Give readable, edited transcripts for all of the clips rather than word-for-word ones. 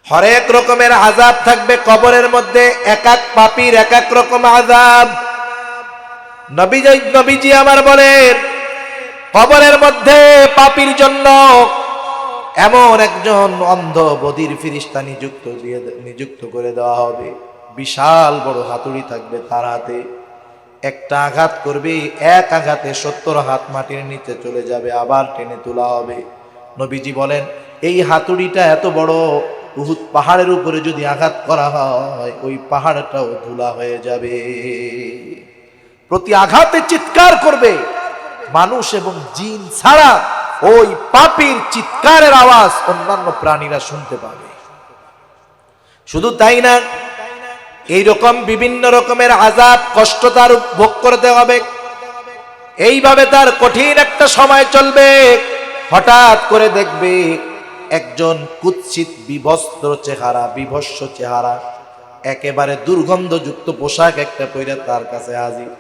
হরেক রকমের আযাব থাকবে কবরের মধ্যে, এক এক পাপীর এক এক রকম আযাব। নবীজি আমার বলেন, কবরের মধ্যে পাপীর জন্য এমন একজন অন্ধ বধির ফেরেশতা নিযুক্ত করে দেওয়া হবে। বিশাল বড় হাতুড়ি থাকবে তার হাতে, একটা আঘাত করবে, এক আঘাতে 70 হাত মাটির নিচে চলে যাবে, আবার টেনে তোলা হবে। নবীজি বলেন, এই হাতুড়িটা এত বড়, উহুদ পাহাড়ের উপরে যদি আঘাত করা হয় ওই পাহাড়টাও ধুলা হয়ে যাবে। প্রতি আঘাতে চিৎকার করবে মানুষ এবং জিন ছাড়া, ওই পাপীর চিৎকারের আওয়াজ অন্যান্য প্রাণীরা শুনতে পাবে। শুধু তাই না, এইরকম বিভিন্ন রকমের আযাব কষ্ট তার ভোগ করতে হবে। এইভাবে তার কঠিন একটা সময় চলবে। হঠাৎ করে দেখবে একজন কুৎসিত বিভস্ত্র চেহারা, বিভৎস চেহারা, একেবারে দুর্গন্ধযুক্ত পোশাক একটা পরে তার কাছে হাজির।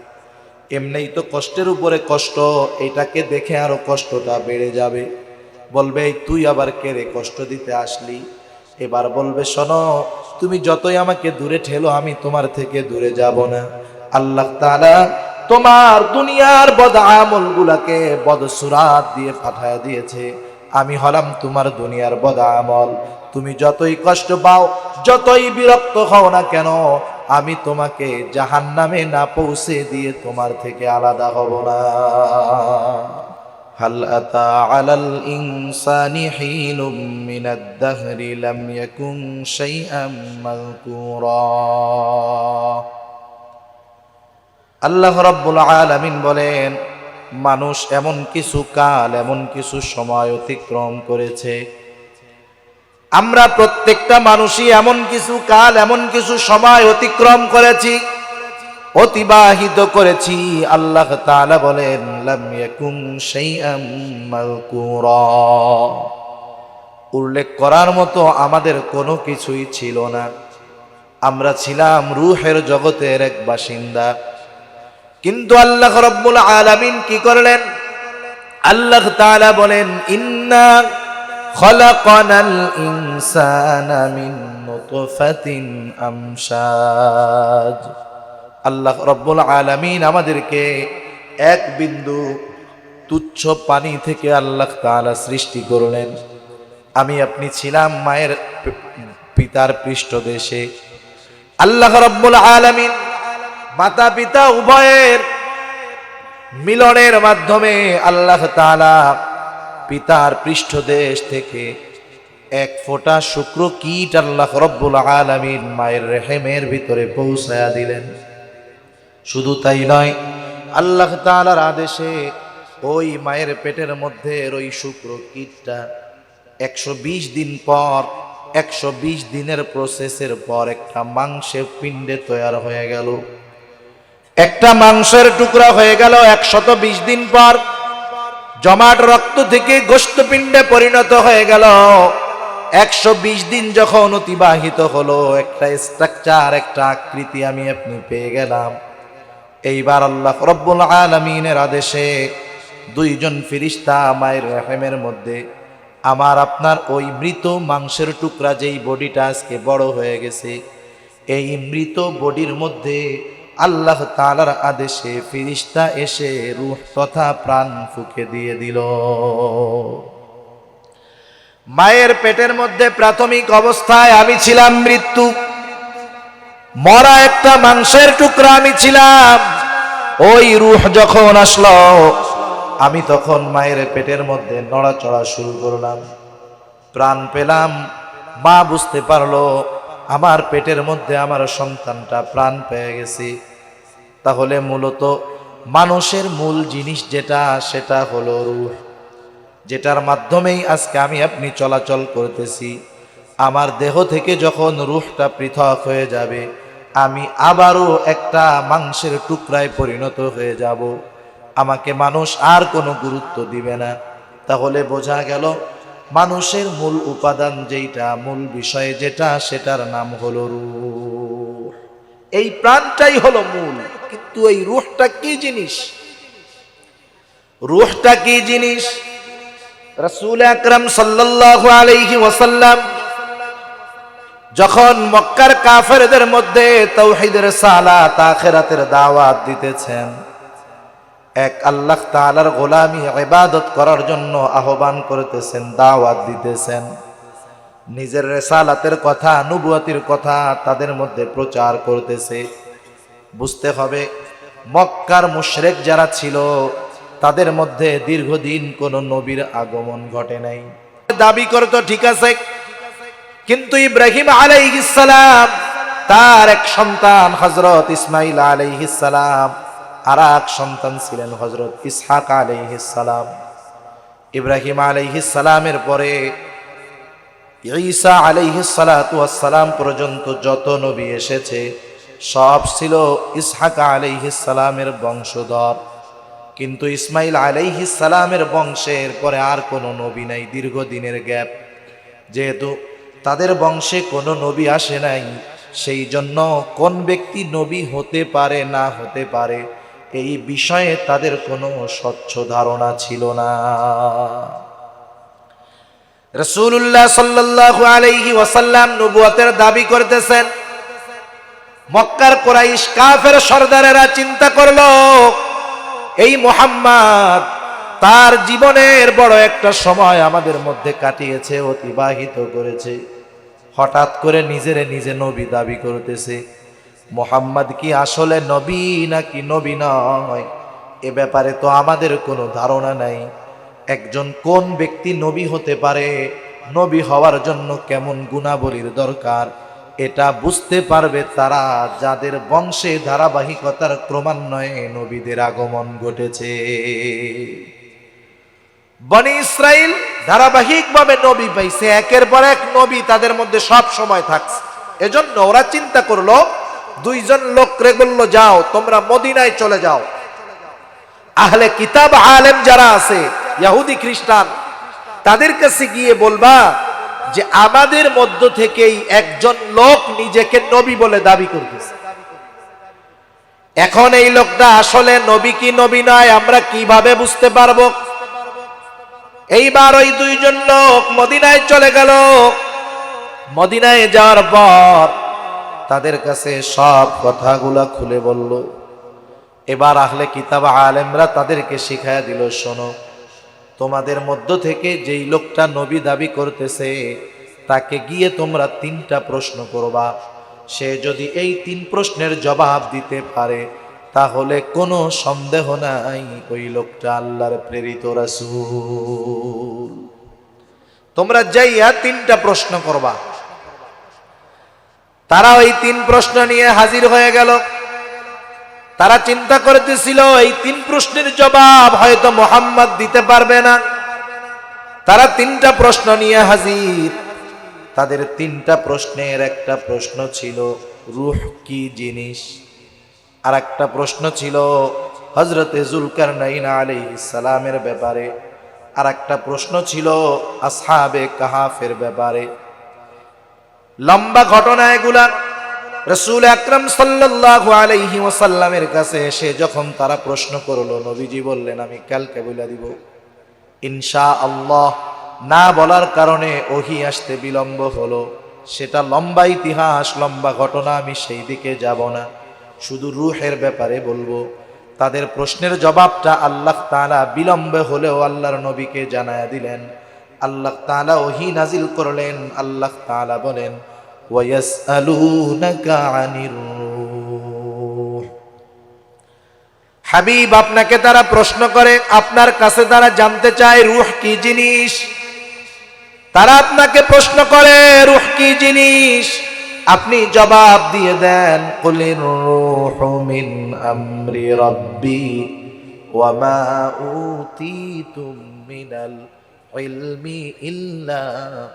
এমনিই তো কষ্টের উপরে কষ্ট, এটাকে দেখে আরো কষ্টটা বেড়ে যাবে। বলবে, তুই আবার কে রে, কষ্ট দিতে আসলি? এবার বলবে, শোনো, তুমি যতই আমাকে দূরে ঠেলো আমি তোমার থেকে দূরে যাব না। আল্লাহ তাআলা তোমার দুনিয়ার বদ আমল গুলাকে বদসুরাত দিয়ে পাঠায় দিয়েছে, আমি হলাম তোমার দুনিয়ার বদ আমল। তুমি যতই কষ্ট পাও, যতই বিরক্ত হও না কেন, আমি তোমাকে জাহান্নামে না পৌঁছে দিয়ে তোমার থেকে আলাদা হব না। হাল আতা আলাল ইনসানি হিনুম মিনাদ দাহরি লাম ইয়াকুন শাইআম মাযকুরা। আল্লাহ রাব্বুল আলামিন বলেন, মানুষ এমন কিছু কাল, এমন কিছু সময় অতিক্রম করেছে। আমরা প্রত্যেকটা মানুষই এমন কিছু কাল, এমন কিছু সময় অতিক্রম করেছি, অতিবাহিত করেছি। আল্লাহ তাআলা বলেন, লাম ইয়াকুন শাইআম মাযকুরা, উল্লেখ করার মতো আমাদের কোনো কিছুই ছিল না। আমরা ছিলাম রূহের জগতের এক বাসিন্দা। কিন্তু আল্লাহ রাব্বুল আলামিন কি করলেন? আল্লাহ তাআলা বলেন, ইন্না খলাকনাল ইনসানা মিন নুতফাতিন আমশাজ। আল্লাহ রাব্বুল আলামিন আমাদেরকে এক বিন্দু তুচ্ছ পানি থেকে আল্লাহ তাআলা সৃষ্টি করলেন। আমি আপনি ছিলাম মায়ের পিতার পৃষ্ঠদেশে। আল্লাহ রাব্বুল আলামিন মাতা পিতা উভয়ের মিলনের মাধ্যমে আল্লাহ তাআলা পিতার পৃষ্ঠদেশ থেকে এক ফোঁটা শুক্র কীট আল্লাহ রাব্বুল আলামিন মায়ের রেহেমের ভিতরে পৌঁছায়া দিলেন। শুধু তাই নয়, আল্লাহ তাআলার আদেশে ওই মায়ের পেটের মধ্যে ওই শুক্র কীটটা 120 দিন পর, 120 দিনের প্রসেসের পর একটা মাংসের পিণ্ডে তৈরি হয়ে গেল। একটা মাংসের টুকরা হয়ে গেল 120 দিন পর। জমাট রক্ত থেকে গোশতপিণ্ডে পরিণত হয়ে গেল। 120 দিন যখন অতিবাহিত হলো, একটা স্ট্রাকচার, একটা আকৃতি আমি আপনি পেয়ে গেলাম। এইবার আল্লাহ রাব্বুল আলামিনের আদেশে দুইজন ফেরেশতা মায়ের রহমের মধ্যে আমার আপনার ওই মৃত মাংসের টুকরা, যেই বডিটা আজকে বড় হয়ে গেছে, এই মৃত বডির মধ্যে আল্লাহ তাআলার আদেশে ফেরেশতা এসে রূহ তথা প্রাণ ফুঁকে দিয়ে দিল। মায়ের পেটের মধ্যে প্রাথমিক অবস্থায় আমি ছিলাম মৃত্যু, মরা একটা মাংসের টুকরা আমি ছিলাম। ওই রূহ যখন আসলো, আমি তখন মায়ের পেটের মধ্যে নড়াচড়া শুরু করলাম, প্রাণ পেলাম। মা বুঝতে পারলো আমার পেটের মধ্যে আমার সন্তানটা প্রাণ পেয়ে গেছে। তাহলে মূলত মানুষের মূল জিনিস যেটা, সেটা হলো রূহ, যেটার মাধ্যমেই আজকে আমি আপনি চলাচল করতেছি। আমার দেহ থেকে যখন রূহটা পৃথক হয়ে যাবে, আমি আবারও একটা মাংসের টুকরায় পরিণত হয়ে যাব। আমাকে মানুষ আর কোনো গুরুত্ব দিবে না। তাহলে বোঝা গেল মানুষের মূল উপাদান যেটা, মূল বিষয় যেটা, সেটার নাম হলো রূহ। এই প্রাণটাই হলো মূল। কিন্তু এই রূহটা কি জিনিস? রূহটা কি জিনিস? রাসূল আকরাম সাল্লাল্লাহু আলাইহি ওয়াসাল্লাম যখন মক্কার কাফেরদের মধ্যে তাওহীদের সালাত আখিরাতের দাওয়াত দিতেছেন, এক আল্লাহ তাআলার গোলামি ইবাদত করার জন্য আহ্বান করতেছেন, দাওয়াত দিতেছেন, নিজের রিসালাতের কথা, নবুয়তির কথা তাদের মধ্যে প্রচার করতেছে। বুঝতে হবে মক্কার মুশরিক যারা ছিল তাদের মধ্যে দীর্ঘদিন কোনো নবীর আগমন ঘটে নাই। দাবি করতো ঠিক আছে, কিন্তু ইব্রাহিম আলাইহিস সালাম তার এক সন্তান হযরত ইসমাঈল আলাইহিস সালাম, আর এক সন্তান ছিলেন হযরত ইসহাক আলাইহিস সালাম। ইব্রাহিম আলাইহিস সালামের পরে ঈসা আলাইহিস সালাতু ওয়াস সালাম পর্যন্ত যত নবী এসেছে সব ছিল ইসহাক আলাইহিস সালামের বংশধর, কিন্তু ইসমাঈল আলাইহিস সালামের বংশের পরে আর কোনো নবী নাই। দীর্ঘদিনের গ্যাপ, যেহেতু তাদের বংশে কোনো নবী আসে নাই, সেই জন্য কোন ব্যক্তি নবী হতে পারে না হতে পারে এই বিষয়ে তাদের কোনো স্বচ্ছ ধারণা ছিল না। রাসূলুল্লাহ সাল্লাল্লাহু আলাইহি ওয়াসাল্লাম নবুয়তের দাবি করতেছেন। মক্কার কুরাইশ কাফের সরদারেরা চিন্তা করলো এই মুহাম্মদ তার জীবনের বড় একটা সময় আমাদের মধ্যে কাটিয়েছে, অতিবাহিত করেছে, হঠাৎ করে নিজে নবী দাবি করতেছে। মুহাম্মদ কি আসলে নবী নাকি নবী নয় এ ব্যাপারে তো আমাদের কোনো ধারণা নাই। একজন কোন ব্যক্তি নবী হতে পারে, নবী হওয়ার জন্য কেমন গুণাবলীর দরকার, এটা বুঝতে পারবে তারা যাদের বংশে ধারাবাহিকতার ক্রমান্বয়ে নবীদের আগমন ঘটেছে। বনি ইসরাইল ধারাবাহিকভাবে নবী পাইছে, একের পর এক নবী তাদের মধ্যে সব সময় থাকছে। এজন্য ওরা চিন্তা করলো, দুইজন লোকরে বলল যাও তোমরা মদিনায় চলে যাও, আহলে কিতাব আলেম যারা আছে ইহুদি খ্রিস্টান তাদের কাছে গিয়ে বলবা যে আমাদের মধ্য থেকেই একজন লোক নিজেকে নবী বলে দাবি করতেছে। এখন এই লোকটা আসলে নবী কি নবী নয় আমরা কিভাবে বুঝতে পারবো? এইবার ওই দুইজন লোক মদিনায় চলে গেল। মদিনায় যাওয়ার পর তাদের কাছে সব কথাগুলা খুলে বলল। এবার আহলে কিতাব আলেমরা তাদেরকে শিখায়া দিল, শোনো, তোমাদের মধ্য থেকে যেই লোকটা নবী দাবি করতেছে তাকে গিয়ে তোমরা 3টা প্রশ্ন করবা। সে যদি এই 3 প্রশ্নের জবাব দিতে পারে তাহলে কোনো সন্দেহ নাই ওই লোকটা আল্লাহর প্রেরিত রাসূল। তোমরা যাইয়া 3টা প্রশ্ন করবা। তারা ওই 3 প্রশ্ন নিয়ে হাজির হয়ে গেল। তারা চিন্তা করতেছিল এই 3 প্রশ্নের জবাব হয়তো মুহাম্মদ দিতে পারবে না। তারা 3টা প্রশ্ন নিয়ে হাজির। তাদের 3টা প্রশ্নের একটা প্রশ্ন ছিল রূহ কি জিনিস, আর একটা প্রশ্ন ছিল হযরতে যুলকারনাইন আলাইহিস সালামের ব্যাপারে, আর একটা প্রশ্ন ছিল আসহাবে কাহাফের ব্যাপারে। লম্বা ঘটনা এগুলা। রাসূল আকরাম সাল্লাল্লাহু আলাইহি ওয়াসাল্লামের কাছে এসে যখন তারা প্রশ্ন করলো, নবীজি বললেন আমি কালকে বলে দিব ইনশাআল্লাহ। না বলার কারণে ওহী আসতে বিলম্ব হলো। সেটা লম্বা ইতিহাস, লম্বা ঘটনা, আমি সেই দিকে যাব না, শুধু রূহের ব্যাপারে বলবো। তাদের প্রশ্নের জবাবটা আল্লাহ তাআলা বিলম্বে হলেও আল্লাহর নবীকে জানায়া দিলেন। আল্লাহ তাআলা ওহী নাজিল করলেন। আল্লাহ তাআলা বলেন ওয়ায়াসআলুনাকা আনির রূহ। হাবিব আপনাকে তারা প্রশ্ন করে, আপনার কাছে তারা জানতে চায় রূহ কি জিনিস। তারা আপনাকে প্রশ্ন করে রূহ কি জিনিস, আপনি জবাব দিয়ে দেন কুলির রূহু মিন আমরি রাব্বি ওয়া মা উতীতুম মিনাল ইলমি ইল্লা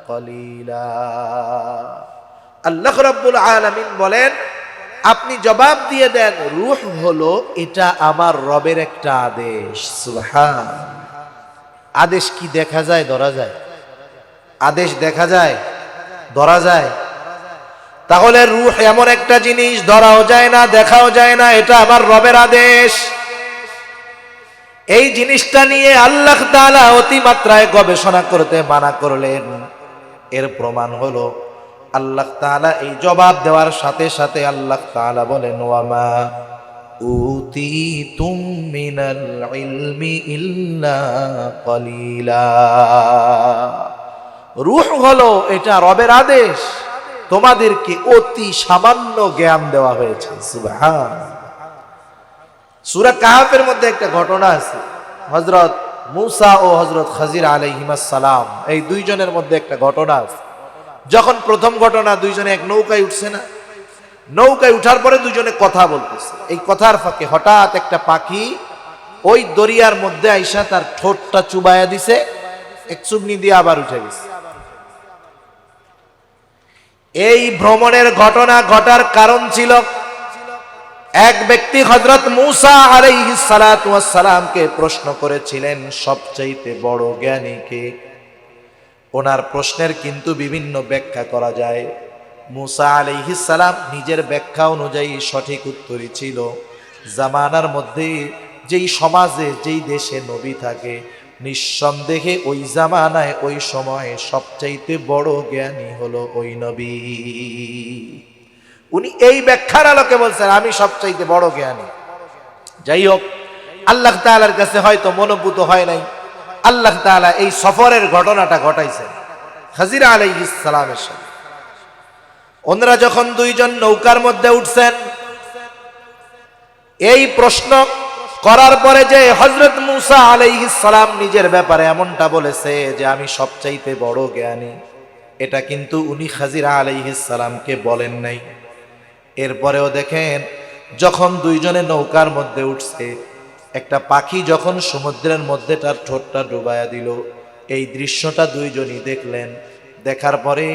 কলিলা। আল্লাহ রাব্বুল আলামিন বলেন আপনি জবাব দিয়ে দেন রূহ হলো এটা আমার রবের একটা আদেশ। সুবহান। আদেশ কি দেখা যায় ধরা যায়? আদেশ দেখা যায় ধরা যায়? তাহলে রূহ এমন একটা জিনিস, ধরাও যায় না দেখাও যায় না, এটা আমার রবের আদেশ। এই জিনিসটা নিয়ে আল্লাহ তাআলা অতিমাত্রায় গবেষণা করতে মানা করলেন। এর প্রমাণ হলো আল্লাহ তাআলা এই জবাব দেওয়ার সাথে সাথে আল্লাহ তাআলা বলেন, ওয়ামা উতীতুম মিনাল ইলমি ইল্লা কলিলা। রূহ হলো এটা রবের আদেশ, তোমাদেরকে অতি সামান্য জ্ঞান দেওয়া হয়েছে। সুবহানাল্লাহ। সূরা কাহফের মধ্যে একটা ঘটনা আছে, হযরত মূসা ও হযরত খাজির আলাইহিমাস সালাম, এই দুইজনের মধ্যে একটা ঘটনা আছে। যখন প্রথম ঘটনা, দুইজনে এক নৌকায় উঠছে না, নৌকায় উঠার পরে দুইজনে কথা বলতেছে। এই কথার ফাঁকে হঠাৎ একটা পাখি ওই দরিয়ার মধ্যে আইসা তার ঠোঁটটা চুবাইয়া দিছে, এক চুবনি দিয়ে আবার উঠে গেছে। এই ভ্রমণের ঘটনা ঘটার কারণ ছিল, এক ব্যক্তি হযরত মূসা আলাইহিস সালাতু ওয়াস সালামকে প্রশ্ন করেছিলেন, সবচাইতে বড় জ্ঞানী কে? ওনার প্রশ্নের কিন্তু বিভিন্ন ব্যাখ্যা করা যায়। মূসা আলাইহিস সালাম নিজের ব্যাখ্যা অনুযায়ী সঠিক উত্তরই ছিল, জামানার মধ্যে যেই সমাজে যেই দেশে নবী থাকে, নিঃসন্দেহে ওই জামানায় ওই সময়ে সবচাইতে বড় জ্ঞানী হলো ওই নবী। উনি এই ব্যাখ্যার আলোকে বলছেন আমি সবচাইতে বড় জ্ঞানী। যাই হোক, আল্লাহ তাআলার কাছে হয়তো মনোভূত হয় নাই, আল্লাহ তাআলা এই সফরের ঘটনাটা ঘটাইছেন খাজির আলাইহিস সালামের সাথে। ওনারা যখন দুইজন নৌকার মধ্যে উঠছেন, এই প্রশ্ন করার পরে যে হযরত মূসা আলাইহিস সালাম নিজের ব্যাপারে এমনটা বলেছে যে আমি সবচাইতে বড় জ্ঞানী, এটা কিন্তু উনি খাজির আলাইহিস সালামকে বলেন নাই। এরপরেও দেখেন, যখন দুইজনে নৌকার মধ্যে উঠছে, একটা পাখি যখন সমুদ্রের মধ্যে তার ঠোঁটটা ডুবাইয়া দিল, এই দৃশ্যটা দুইজনই দেখলেন। দেখার পরে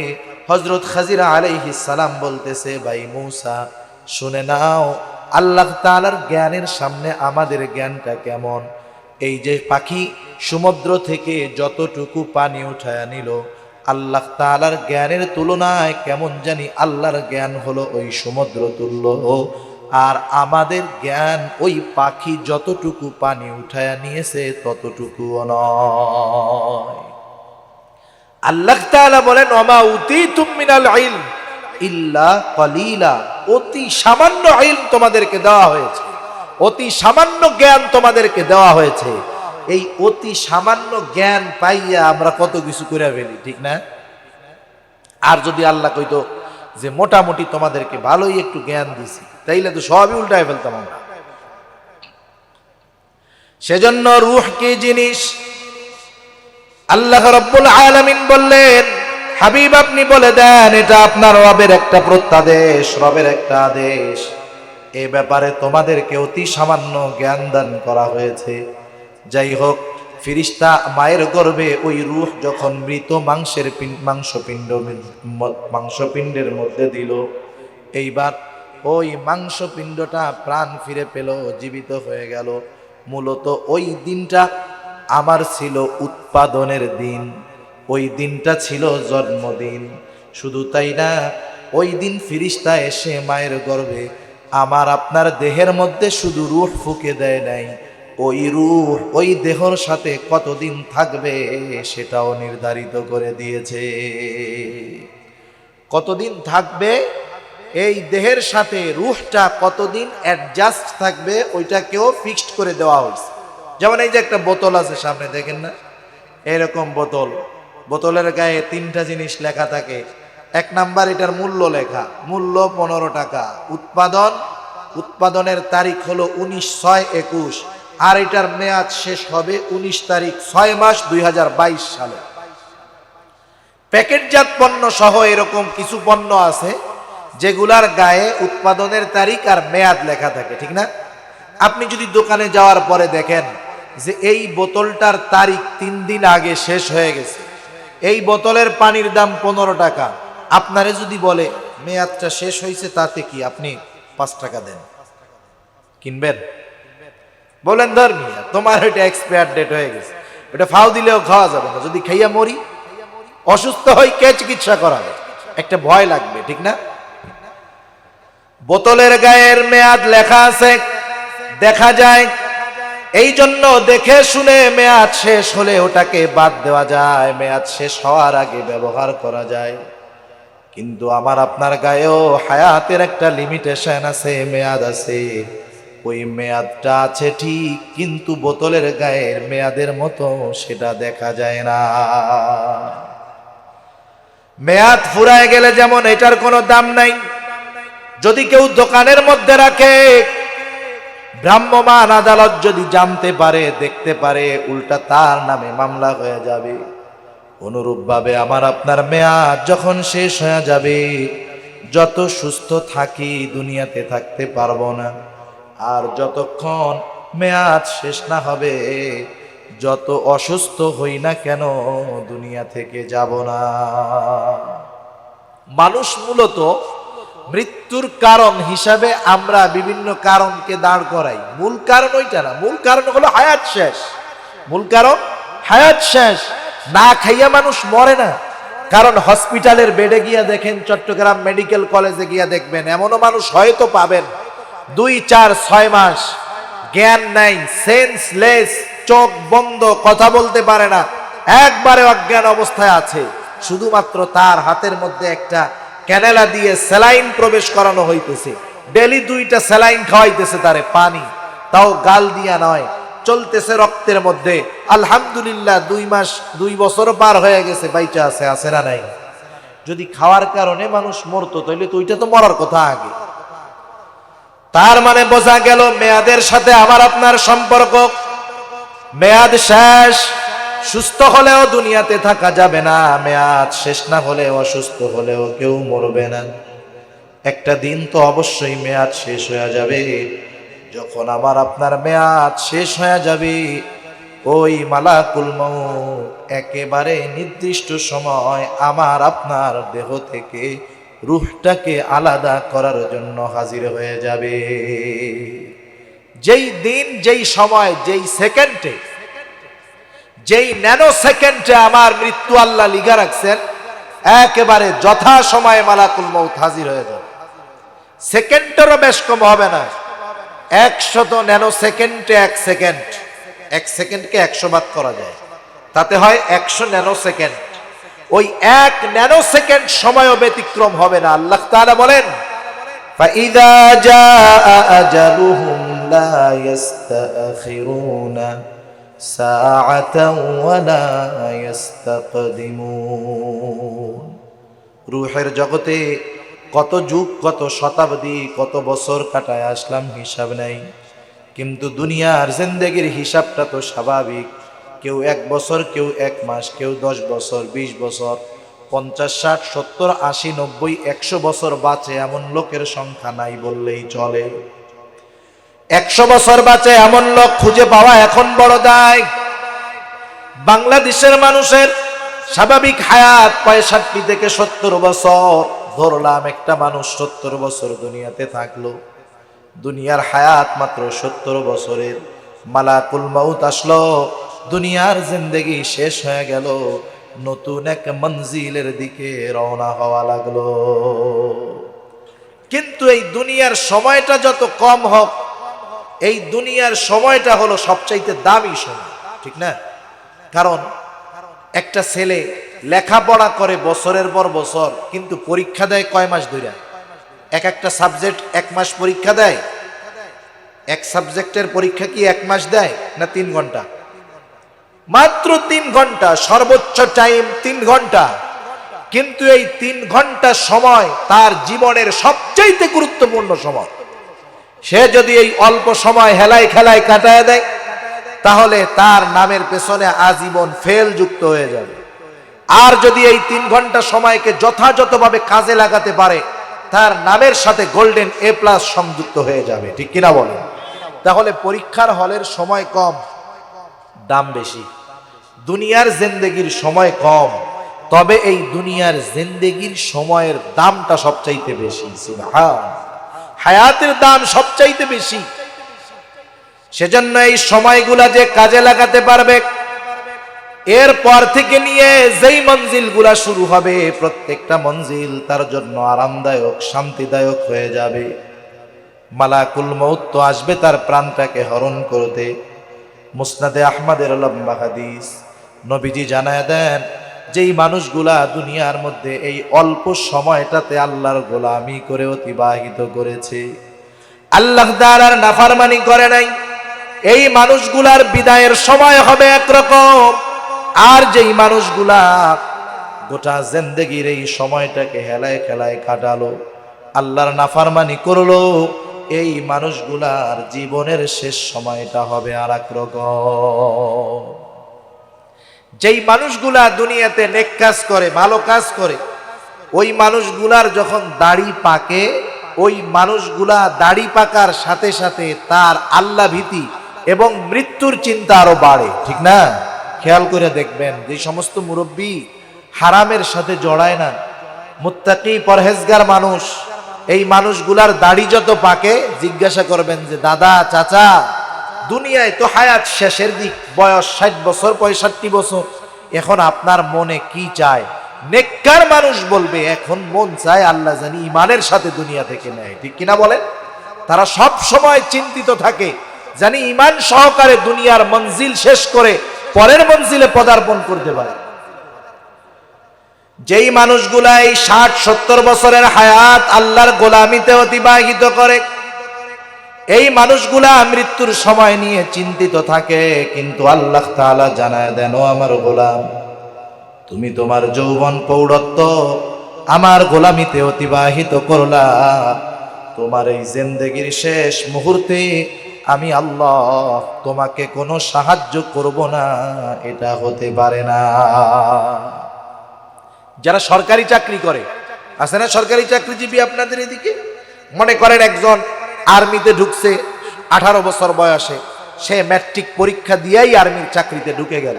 হযরত খাজির আলাইহিস সালাম বলতেছে, ভাই মূসা শুনে নাও, আল্লাহ তাআলার জ্ঞানের সামনে আমাদের জ্ঞানটা কেমন। এই যে পাখি সমুদ্র থেকে যতটুকু পানি উঠায়া নিল, আল্লাহ তাআলার জ্ঞানের তুলনায় কেমন জানি আল্লাহর জ্ঞান হলো ওই সমুদ্র তুল্য, আর আমাদের জ্ঞান ওই পাখি যতটুকু পানি উঠায়া নিয়েছে ততটুকুও নয়। আল্লাহ তাআলা বলেন, ওমা উতীতুম মিনাল ইলম ইল্লা কলিলা, অতি সামান্য ইলম তোমাদেরকে দেওয়া হয়েছে, অতি সামান্য জ্ঞান তোমাদেরকে দেওয়া হয়েছে। এই অতি সামান্য জ্ঞান পাইয়া আমরা কত কিছু করে ফেলি, ঠিক না? আর যদি আল্লাহ কইতো যে মোটামুটি তোমাদেরকে ভালোই একটু জ্ঞান দিছি, তাইলে তো সবই উল্টায় ফেলতাম আমরা। সেজন্য রূহ কি জিনিস? আল্লাহ রাব্বুল আলামিন বললেন, হাবিব আপনি বলে দেন এটা আপনার রবের একটা প্রত্যাদেশ, রবের একটা আদেশ। এ ব্যাপারে তোমাদেরকে অতি সামান্য জ্ঞান দান করা হয়েছে। যাই হোক, ফিরিস্তা মায়ের গর্ভে ওই রূহ যখন মৃত মাংসপিণ্ডের মধ্যে দিল, এইবার ওই মাংসপিণ্ডটা প্রাণ ফিরে পেল, জীবিত হয়ে গেল। মূলত ওই দিনটা আমার ছিল উৎপাদনের দিন, ওই দিনটা ছিল জন্মদিন। শুধু তাই না, ওই দিন ফিরিস্তা এসে মায়ের গর্ভে আমার আপনার দেহের মধ্যে শুধু রূহ ফুঁকে দেয় নাই, ওই রূহ ওই দেহর সাথে কতদিন থাকবে সেটাও নির্ধারিত করে দিয়েছে। কতদিন থাকবে এই দেহের সাথে রূহটা, কতদিন অ্যাডজাস্ট থাকবে ওইটাকেও ফিক্সড করে দেওয়া হয়েছে। যেমন এই যে একটা বোতল আছে সামনে, দেখেন না, এরকম বোতল, বোতলের গায়ে তিনটা জিনিস লেখা থাকে। এক নাম্বার, এটার মূল্য লেখা, মূল্য 15 টাকা। উৎপাদনের তারিখ হলো 19/6/21, আর এটার মেয়াদ শেষ হবে 19 তারিখ 6 মাস 2022 সালে। প্যাকেটজাত পণ্য সহ এরকম কিছু পণ্য আছে যেগুলার গায়ে উৎপাদনের তারিখ আর মেয়াদ লেখা থাকে, ঠিক না? আপনি যদি দোকানে যাওয়ার পরে দেখেন যে এই বোতলটার তারিখ 3 দিন আগে শেষ হয়ে গেছে, এই বোতলের পানির দাম 15 টাকা, আপনারে যদি বলে মেয়াদটা শেষ হয়েছে, তাতে কি আপনি 5 টাকা দেন, কিনবেন? বলেন ধর্মিয়া, তোমার ওইটা এক্সপায়ার ডেট হয়ে গেছে, ওটা ফাও দিলেও খাওয়া যাবে না, যদি খাইয়া মরি, অসুস্থ হই, কে চিকিৎসা করাবে? একটা ভয় লাগবে, ঠিক না? বোতলের গায়ের মেয়াদ লেখা আছে, দেখা যায়। এই জন্য দেখে শুনে মেয়াদ শেষ হলে ওটাকে বাদ দেওয়া যায়, মেয়াদ শেষ হওয়ার আগে ব্যবহার করা যায়। কিন্তু আমার আপনার গায়েও হায়াতের একটা লিমিটেশন আছে, মেয়াদ আছে। ওই মেয়াদটা আছে ঠিক, কিন্তু বোতলের গায়ের মেয়াদের মতো সেটা দেখা যায় না। মেয়াদ ফুরায় গেলে যেমন এটার কোনো দাম নাই, যদি কেউ দোকানের মধ্যে রাখে, ভ্রাম্যমাণ আদালত যদি জানতে পারে, দেখতে পারে, উল্টা তার নামে মামলা হয়ে যাবে। অনুরূপভাবে আমার আপনার মেয়াদ যখন শেষ হয়ে যাবে, যত সুস্থ থাকি দুনিয়াতে থাকতে পারবো না, আর যতক্ষণ মেয়াদ শেষ না হবে, যত অসুস্থ হই না কেন দুনিয়া থেকে যাব না। মানুষ মূলত মৃত্যুর কারণ হিসাবে আমরা বিভিন্ন কারণকে দাঁড় করাই, মূল কারণ ওইটা না। মূল কারণ হলো হায়াত শেষ। মূল কারণ হায়াত শেষ। না খাইয়া মানুষ মরে না। কারণ হসপিটালের বেডে গিয়া দেখেন, চট্টগ্রাম মেডিকেল কলেজে গিয়া দেখবেন, এমনও মানুষ হয়তো পাবেন 2, 4, 6 মাস জ্ঞান নাই, সেন্সলেস, চোখ বন্ধ, কথা বলতে পারে না, একবারে অজ্ঞান অবস্থায় আছে। শুধুমাত্র তার হাতের মধ্যে একটা ক্যানেলা দিয়ে স্যালাইন প্রবেশ করানো হইতেছে, ডেলি 2টা স্যালাইন খাওয়াইতেছে তারে, পানি, তাও গাল দিয়া নয়, চলতেছে রক্তের মধ্যে। আলহামদুলিল্লাহ 2 মাস 2 বছরও পার হয়ে গেছে, বাইচা আছে না নাই? যদি খাওয়ার কারণে মানুষ মরতো, তাইলে তো ওইটা তো মরার কথা আগে। তার মানে বোঝা গেল মেয়াদের সাথে আমার আপনার সম্পর্ক। মেয়াদ শেষ। সুস্থ হলেও দুনিয়াতে থাকা যাবে না, মেয়াদ শেষ না হলে, অসুস্থ হলেও কেউ মরবে না। একটা দিন তো অবশ্যই মেয়াদ শেষ হয়ে যাবে। যখন আমার আপনার মেয়াদ শেষ হয়ে যাবে, ওই মালাকুল মউত একেবারে নির্দিষ্ট সময় আমার আপনার দেহ থেকে রূহটাকে আলাদা করার জন্য হাজির হয়ে যাবে। যেই দিন, যেই সময়, যেই সেকেন্ডে, যেই ন্যানো সেকেন্ডে আমার মৃত্যু আল্লাহ লিখা রাখছেন, একেবারে যথা সময়ে মালাকুল মউত হাজির হয়ে যাবে। সেকেন্ডেরও বেশ কম হবে না। 100 ন্যানো সেকেন্ডে 1 সেকেন্ড, 1 সেকেন্ডকে 100 ভাগ করা যায়, তাতে হয় 100 ন্যানো সেকেন্ড। ওই 1 ন্যানো সেকেন্ড সময়ও ব্যতিক্রম হবে না। আল্লাহ তাআলা বলেন, ফাইযা জাআ আজালুহুম লা ইস্তাখিরুনা সাআতান ওয়া লা ইস্তাকদিমুন। রূহের জগতে কত যুগ, কত শতাব্দী, কত বছর কাটায় আসলাম, হিসাব নাই। কিন্তু দুনিয়ার জিন্দেগির হিসাবটা তো স্বাভাবিক। কেউ 1 বছর, কেউ 1 মাস, কেউ 10 বছর, 20 বছর, 50, 60, 70, 80, 90, 100 বছর বাঁচে এমন লোকের সংখ্যা নাই বললেই চলে। 100 বছর বাঁচে এমন লোক খুঁজে পাওয়া এখন বড় দায়। বাংলাদেশের মানুষের স্বাভাবিক হায়াত 65 থেকে 70 বছর। ধরলাম একটা মানুষ 70 বছর দুনিয়াতে থাকলো, দুনিয়ার হায়াত মাত্র 70 বছরের। মালাকুল মউত আসলো, দুনিয়ার জিন্দেগি শেষ হয়ে গেল, নতুন এক মঞ্জিলের দিকে রওনা হওয়া লাগলো। কিন্তু এই দুনিয়ার সময়টা যত কম হোক, এই দুনিয়ার সময়টা হলো সবচাইতে দামি সময়, ঠিক না? কারণ একটা ছেলে লেখাপড়া করে বছরের পর বছর, কিন্তু পরীক্ষা দেয় কয় মাস ধরে? একটা সাবজেক্ট 1 মাস পরীক্ষা দেয়। এক সাবজেক্টের পরীক্ষা কি 1 মাস দেয় না 3 ঘন্টা? মাত্র 3 ঘন্টা, সর্বোচ্চ টাইম 3 ঘন্টা। কিন্তু এই 3 ঘন্টা সময় তার জীবনের সবচাইতে গুরুত্বপূর্ণ সময়। সে যদি এই অল্প সময় হেলায় খেলায় কাটায় দেয়, তাহলে তার নামের পেছনে আজীবন ফেল যুক্ত হয়ে যাবে। আর যদি এই 3 ঘন্টা সময়কে যথাযথভাবে কাজে লাগাতে পারে, তার নামের সাথে গোল্ডেন A+ সংযুক্ত হয়ে যাবে, ঠিক কিনা বলেন? তাহলে পরীক্ষার হলের সময় কম, দাম বেশি। দুনিয়ার জিন্দেগির সময় কম, তবে এই দুনিয়ার জিন্দেগির সময়ের দামটা সবচাইতে বেশি। সুবহান, হায়াতের দাম সবচাইতে বেশি। সেজন্য এই সময়গুলা যে কাজে লাগাতে পারবে, এরপর থেকে নিয়ে যেই মঞ্জিলগুলা শুরু হবে, প্রত্যেকটা মঞ্জিল তার জন্য আরামদায়ক, শান্তিদায়ক হয়ে যাবে। মালাকুল মউত তো আসবে তার প্রাণটাকে হরণ করতে। মুসনাদে আহমদের লম্বা হাদিস, নবীজি জানায় দেন, যেই মানুষগুলা দুনিয়ার মধ্যে এই অল্প সময়টাতে আল্লাহর গোলামি করে অতিবাহিত করেছে, আল্লাহ তাআলার নাফরমানি করে নাই, এই মানুষগুলার বিদায়ের সময় হবে একরকম। আর যেই মানুষগুলা গোটা জিন্দেগির এই সময়টাকে হেলায় খেলায় কাটালো, আল্লাহর নাফরমানি করলো, এই মানুষগুলার জীবনের শেষ সময়টা হবে আর এক রকম। যেই মানুষগুলা দুনিয়াতে নেক কাজ করে, ভালো কাজ করে, ওই মানুষগুলার যখন দাড়ি পাকে, ওই মানুষগুলা দাড়ি পাকার সাথে সাথে তার আল্লাহ ভীতি এবং মৃত্যুর চিন্তা আরো বাড়ে, ঠিক না? খেয়াল করে দেখবেন, যে সমস্ত মুরব্বী হারামের সাথে জড়ায় না, মুত্তাকি পরহেজগার মানুষ, এই মানুষগুলার দাড়ি যত পাকে, জিজ্ঞাসা করবেন যে দাদা, চাচা, দুনিয়ায় তো হায়াত শেষের দিক, বয়স 60 বছর 65 বছর, এখন আপনার মনে কি চায়? নেককার মানুষ বলবে এখন মন চায় আল্লাহ জানি ইমানের সাথে দুনিয়া থেকে নেয়, ঠিক কিনা বলেন? তারা সব সময় চিন্তিত থাকে জানি ইমান সহকারে দুনিয়ার মঞ্জিল শেষ করে পরের মঞ্জিলে পদার্পণ করতে পারে। যেই মানুষগুলা এই 60-70 বছরের হায়াত আল্লাহর গোলামিতে অতিবাহিত করে, এই মানুষগুলা মৃত্যুর সময় নিয়ে চিন্তিত থাকে, কিন্তু আল্লাহ তাআলা জানায় দেন, ও আমার গোলাম, তুমি তোমার যৌবন প্রৌঢ়ত্ব আমার গোলামিতে অতিবাহিত করলা, তোমার এই জিন্দেগির শেষ মুহূর্তে আমি আল্লাহ তোমাকে কোনো সাহায্য করব না, এটা হতে পারে না। যারা সরকারি চাকরি করে, আছে না সরকারি চাকরিজীবী আপনাদের এদিকে, মনে করেন একজন আর্মিতে ঢুকছে 18 বছর বয়সে, সে ম্যাট্রিক পরীক্ষা দিয়েই আর্মির চাকরিতে ঢুকে গেল।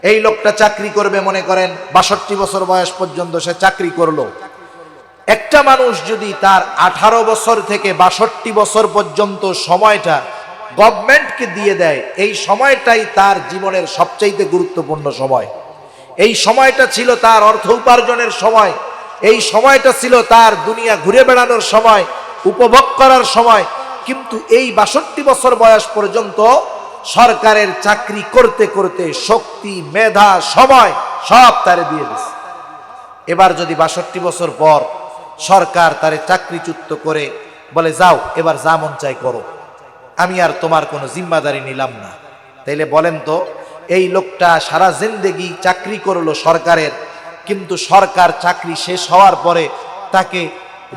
এই লোকটা চাকরি করবে মনে করেন 62 বছর বয়স পর্যন্ত সে চাকরি করলো। একটা মানুষ যদি তার 18 বছর থেকে 62 বছর পর্যন্ত সময়টা গভর্নমেন্টকে দিয়ে দেয়, এই সময়টাই তার জীবনের সবচাইতে গুরুত্বপূর্ণ সময়। এই সময়টা ছিল তার অর্থ উপার্জনের সময়, এই সময়টা ছিল তার দুনিয়া ঘুরে বেড়ানোর সময়, উপভোগ করার সময়। কিন্তু এই 62 বছর বয়স পর্যন্ত সরকারের চাকরি করতে করতে শক্তি, মেধা, সময় সব তারে দিয়ে দিছে। এবার যদি 62 বছর পর সরকার তারে চাকরিচ্যুত করে বলে, যাও এবার যা মন চাই করো, আমি আর তোমার কোনো জিম্মাদারি নিলাম না, তাইলে বলেন তো, এই লোকটা সারা জিন্দেগি চাকরি করলো সরকারের, কিন্তু সরকার চাকরি শেষ হওয়ার পরে তাকে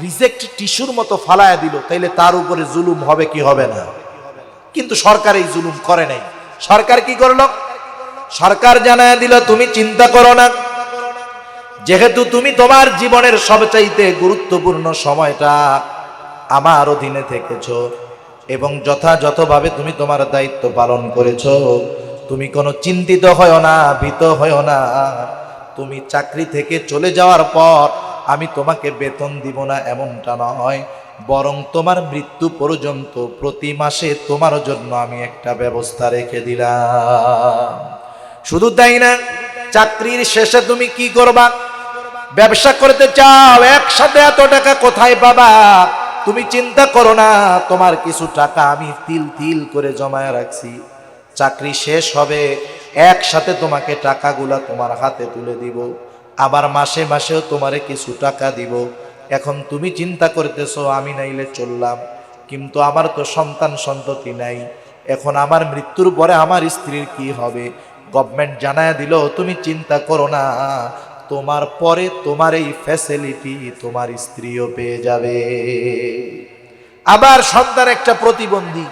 রিজেক্ট টিস্যুর মতো ফালায়া দিল, তাইলে তার উপরে জুলুম হবে কি হবে না? কিন্তু সরকার এই জুলুম করে নাই। সরকার কি করলো? সরকার জানায় দিল, তুমি চিন্তা করো না, যেহেতু তুমি তোমার জীবনের সবচাইতে গুরুত্বপূর্ণ সময়টা আমার অধীনে থেকেছো এবং যথাযথভাবে তুমি তোমার দায়িত্ব পালন করেছো, তুমি কোনো চিন্তিত হয় না, ভীত হয় না। তুমি চাকরি থেকে চলে যাওয়ার পর আমি তোমাকে বেতন দিব না এমনটা নয়, বরং তোমার মৃত্যু পর্যন্ত প্রতি মাসে তোমার জন্য আমি একটা ব্যবস্থা রেখে দিলাম। শুধু তাই না, চাকরির শেষে তুমি কি করবা? ব্যবসা করতে চাও, একসাথে এত টাকা কোথায় পাবা? তুমি চিন্তা করো না, তোমার কিছু টাকা আমি তিল তিল করে জমায় রাখছি, চাকরি শেষ হবে একসাথে তোমাকে টাকাগুলা তোমার হাতে তুলে দিব, আবার মাসে মাসেও তোমারে কিছু টাকা দিব। এখন তুমি চিন্তা করতেছো আমি নাইলে চললাম, কিন্তু আমার তো সন্তান সন্ততি নাই, এখন আমার মৃত্যুর পরে আমার স্ত্রীর কি হবে? গভর্নমেন্ট জানায় দিল, তুমি চিন্তা করো না, তোমার পরে তোমার এই ফ্যাসিলিটি তোমার স্ত্রীও পেয়ে যাবে। আবার সন্তান একটা প্রতিবন্ধী,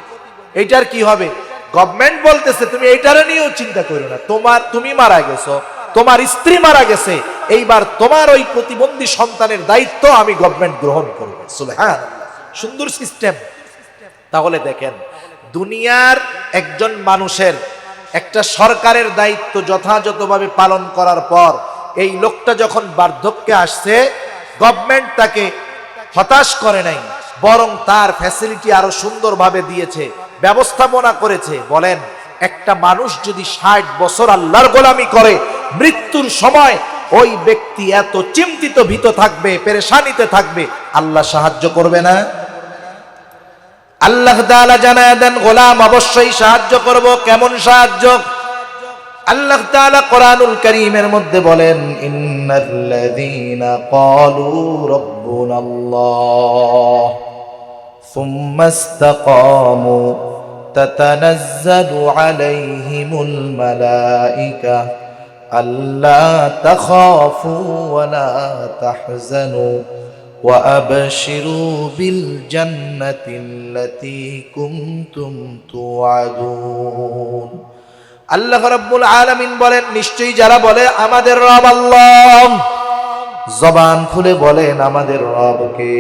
এটার কি হবে? গভর্নমেন্ট বলতেছে তুমি এইটারে নিয়েও চিন্তা করো না, তুমি মারা গেছো, তোমার স্ত্রী মারা গেছে, এইবার তোমার ওই প্রতিবন্ধী সন্তানের দায়িত্ব আমি গভর্নমেন্ট গ্রহণ করবে। সুবহানাল্লাহ, সুন্দর সিস্টেম। তাহলে দেখেন, দুনিয়ার একজন মানুষের একটা সরকারের দায়িত্ব যথাযথভাবে পালন করার পর এই লোকটা যখন বার্ধক্যে আসছে, গভর্নমেন্ট তাকে হতাশ করে নাই, বরং তার ফ্যাসিলিটি আরো সুন্দরভাবে দিয়েছে, ব্যবস্থাপনা করেছে। বলেন, একটা মানুষ যদি 60 বছর আল্লাহর গোলামি করে, মৃত্যুর সময় ওই ব্যক্তি এত চিন্তিত ভীত থাকবে, পেরেশানিতে থাকবে, আল্লাহ সাহায্য করবে না? আল্লাহ তাআলা জানায় দেন, গোলাম অবশ্যই সাহায্য করব। কেমন সাহায্য? আল্লাহ তাআলা কোরআনুল কারীমের মধ্যে বলেন, ইন্নাল্লাযীনা ক্বালু রাব্বুনাল্লাহ সুম্মা ইসতাকামু তাতানাজ্জালু আলাইহিমুল মালায়েকা আল্লা তাখাফু ওয়া লা তাহজানু ওয়া আবশিরু বিল জান্নাতিল্লাতী কুনতুম তুআদুন। আল্লাহ রাব্বুল আলামিন বলেন, নিশ্চয়ই যারা বলে আমাদের রব আল্লাহ, জবান খুলে বলেন আমাদের রবকে,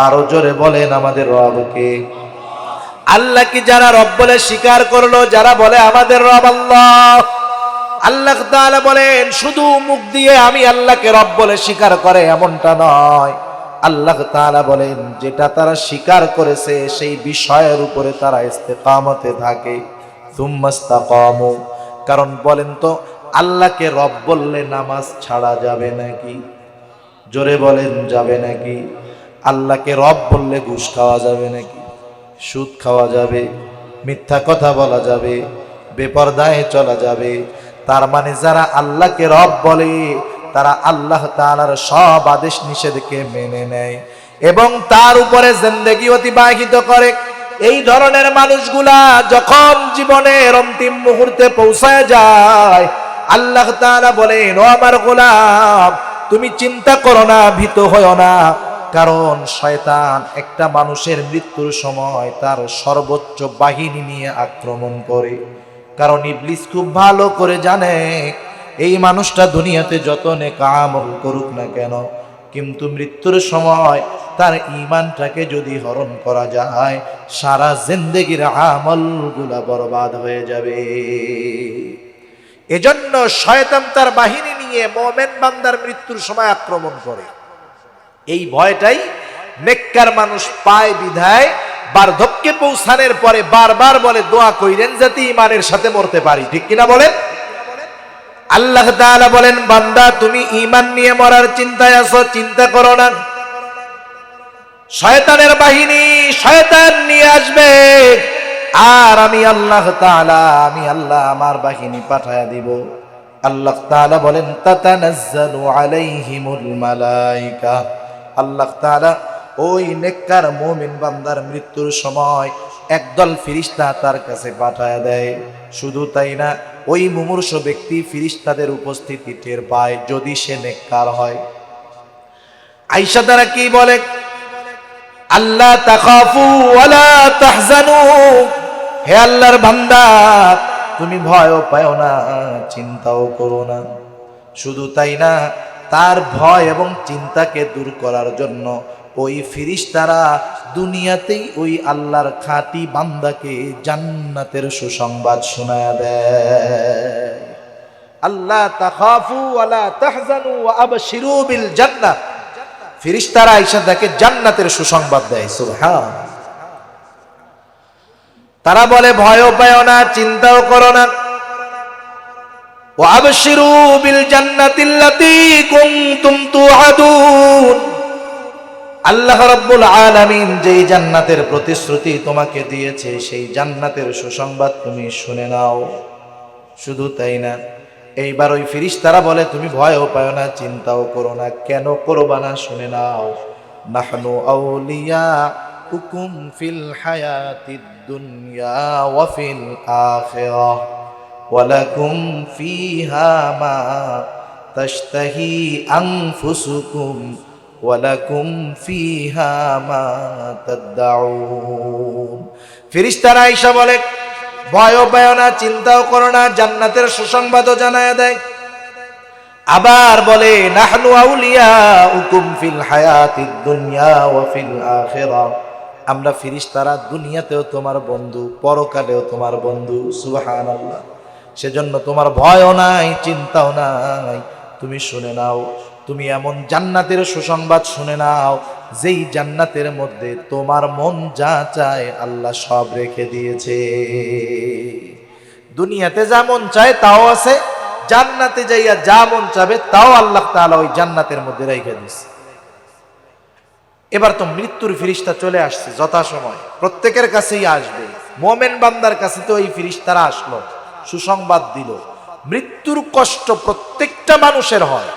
আরো জোরে বলেন আমাদের রবকে। আল্লাহকে যারা রব বলে স্বীকার করলো, যারা বলে আমাদের রব আল্লাহ, আল্লাহ তাআলা বলেন শুধু মুখ দিয়ে আমি আল্লাহকে রব বলে স্বীকার করে এমনটা নয়। আল্লাহ তাআলা বলেন যেটা তারা স্বীকার করেছে সেই বিষয়ের উপরে তারা ইস্তেকামতে থাকে। সুম্মাস্তাকামু, কারণ বলেন তো আল্লাহকে রব বললে নামাজ ছাড়া যাবে নাকি? জোরে বলেন যাবে নাকি? আল্লাহকে রব বললে ঘুষ খাওয়া যাবে নাকি? সুদ খাওয়া যাবে, মিথ্যা কথা বলা যাবে, বেপরদায় চলা যাবে। তার মানে যারা আল্লাহকে রব বলে তারা আল্লাহ তাআলার সব আদেশ নিষেধকে মেনে নেয় এবং তার উপরে জিন্দেগি অতিবাহিত করে। এই ধরনের মানুষগুলা যখন জীবনের অন্তিম মুহূর্তে পৌঁছায় যায়, আল্লাহ তাআলা বলেন, ও আমার গোলাম তুমি চিন্তা করো না, ভীত হয়ো না, কারণ শয়তান একটা মানুষের মৃত্যুর সময় তার সর্বোচ্চ বাহিনী নিয়ে আক্রমণ করে। কারণ ইবলিস খুব ভালো করে জানে এই মানুষটা দুনিয়াতে যত নেক আমল করুক না কেন, কিন্তু মৃত্যুর সময় তার ঈমানটাকে যদি হরণ করা যায়, সারা জিন্দেগির আমলগুলা বরবাদ হয়ে যাবে। এজন্য শয়তান তার বাহিনী নিয়ে মুমিন বান্দার মৃত্যুর সময় আক্রমণ করে। এই ভয়টাই নেককার মানুষ পায় বিধায় বার্ধক্যে পৌঁছানোর পরে বারবার বলে দোয়া কইরেন যাতে ঈমানের সাথে মরতে পারি। ঠিক কিনা বলেন? আল্লাহ তাআলা বলেন, বান্দা তুমি ঈমান নিয়ে মরার চিন্তায় আছো, চিন্তা করো না। শয়তানের বাহিনী শয়তান নিয়ে আসবে, আর আমি আল্লাহ তাআলা, আমি আল্লাহ আমার বাহিনী পাঠায়া দিব। আল্লাহ তাআলা বলেন, তাতানাজ্জালু আলাইহিমুল মালায়েকা, আল্লাহ তাআলা ওই নেককার মুমিন বান্দার মৃত্যুর সময় একদল ফেরেশতা তার কাছে পাঠায়া দেয়। শুধু তাই না, ওই মুমূর্ষ ব্যক্তি ফেরেশতাদের উপস্থিতি টের পায় যদি সে নেককার হয়। আয়েশা তারা কি বলে, আল্লাহ তাখাফু ওয়ালা তাহজানু, হে আল্লাহর বান্দা তুমি ভয়ও পাও না, চিন্তাও করো না। শুধু তাই না, তার ভয় এবং চিন্তাকে দূর করার জন্য ওই ফেরেশতারা দুনিয়াতেই ওই আল্লাহর খাঁটি বান্দাকে জান্নাতের সুসংবাদ শোনায়া দেয়। আল্লাহ তাখাফু ওয়ালা তাহজানু ওয়া আবশিরু বিল জান্নাহ, ফেরেশতারা আয়েশা তাকে জান্নাতের সুসংবাদ দেয়। সুবহান। তারা বলে ভয়ও পাও না, চিন্তাও করো না। ওয়া আবশিরু বিল জান্নাতিল্লাতী কুনতুম তুআদুন, আল্লাহ রাব্বুল আলামিন যেই জান্নাতের প্রতিশ্রুতি তোমাকে দিয়েছে সেই জান্নাতের সুসংবাদ তুমি শুনে নাও। শুধু তাই না, এইবার ওই ফেরেশতারা বলে তুমি ভয়ও পাও না, চিন্তাও করো না। কেন করবা না? শুনে নাও। নাহনু আউলিয়াউকুম ফিল হায়াতিদ দুনিয়া ওয়া ফিল আখিরাহ ওয়া লাকুম ফিহা মা তাশতাহি আনফুসুকুম ওয়া লাকুম ফিহা মা তাদউন। ফেরেশতারা আয়েশা বলে ভয়ও পাও না, চিন্তাও করো না, জান্নাতের সুসংবাদও জানায় দেয়। আবার বলে নাহনু আউলিয়াউকুম ফিল হায়াতিদ দুনিয়া ওয়া ফিল আখিরাহ, আমরা ফেরেশতারা দুনিয়াতেও তোমার বন্ধু, পরকালেও তোমার বন্ধু। সুবহানাল্লাহ। সেজন্য তোমার ভয়ও নাই, চিন্তাও নাই। তুমি শুনে নাও, তুমি এমন জান্নাতের সুসংবাদ শুনে নাও যেই জান্নাতের মধ্যে তোমার মন যা চায় আল্লাহ সব রেখে দিয়েছে। দুনিয়াতে যা মন চায় তাও আছে, জান্নাতে যাইয়া যা মন চাবে তাও আল্লাহ তাআলা ওই জান্নাতের মধ্যে রেখে দিয়েছে। এবার তো মৃত্যুর ফেরেশতা চলে আসছে যথাসময়, প্রত্যেকের কাছেই আসবে। মুমিন বান্দার কাছে তো এই ফেরেশতারা আসলো, সুসংবাদ দিল। মৃত্যুর কষ্ট প্রত্যেকটা মানুষের হয়।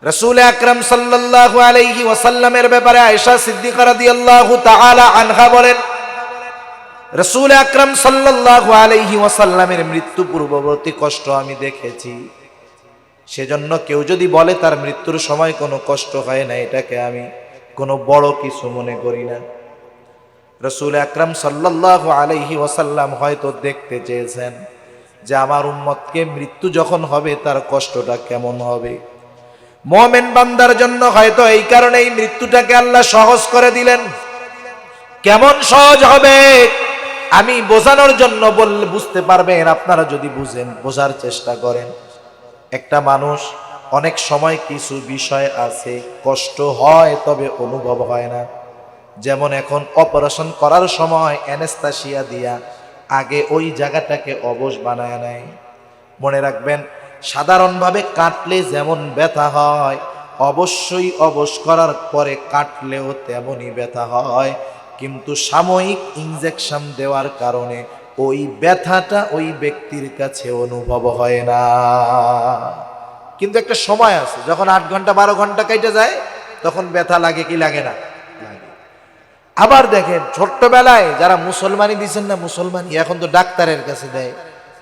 রাসূল আকরাম সাল্লাল্লাহু আলাইহি ওয়াসাল্লামের ব্যাপারে আয়েশা সিদ্দিকা রাদিয়াল্লাহু তাআলা আনহা বলেন, রাসূল আকরাম সাল্লাল্লাহু আলাইহি ওয়াসাল্লামের মৃত্যু পূর্ববর্তী কষ্ট আমি দেখেছি। সেজন্য কেউ যদি বলে তার মৃত্যুর সময় কোনো কষ্ট হয় না, এটাকে আমি কোনো বড় কিছু মনে করি না। রাসূল আকরাম সাল্লাল্লাহু আলাইহি ওয়াসাল্লাম হয়তো দেখতে চেয়েছেন যে আমার উম্মতকে মৃত্যু যখন হবে তার কষ্টটা কেমন হবে। মুমিন বান্দার জন্য হয়তো এই কারণেই মৃত্যুটাকে আল্লাহ সহজ করে দিলেন। কেমন সহজ হবে আমি বোঝানোর জন্য বললে বুঝতে পারবেন আপনারা যদি বুঝেন, বোঝার চেষ্টা করেন। একটা মানুষ অনেক সময় কিছু বিষয় আছে কষ্ট হয় তবে অনুভব হয় না। যেমন এখন অপারেশন করার সময় অ্যানেস্থেসিয়া দিয়া আগে ওই জায়গাটাকে অবশ বানায় নেয়। মনে রাখবেন, সাধারণভাবে কাটলে যেমন ব্যথা হয় অবশ্যই অবশ করার পরে কাটলেও তেমনই ব্যথা হয়, কিন্তু সাময়িক ইনজেকশন দেওয়ার কারণে ওই ব্যথাটা ওই ব্যক্তির কাছে অনুভব হয় না। কিন্তু একটা সময় আছে, যখন 8 ঘন্টা 12 ঘন্টা কেটে যায় তখন ব্যথা লাগে কি লাগে না? লাগে। আবার দেখেন ছোট্টবেলায় যারা মুসলমানি দিচ্ছেন না, মুসলমানি এখন তো ডাক্তারের কাছে দেয়,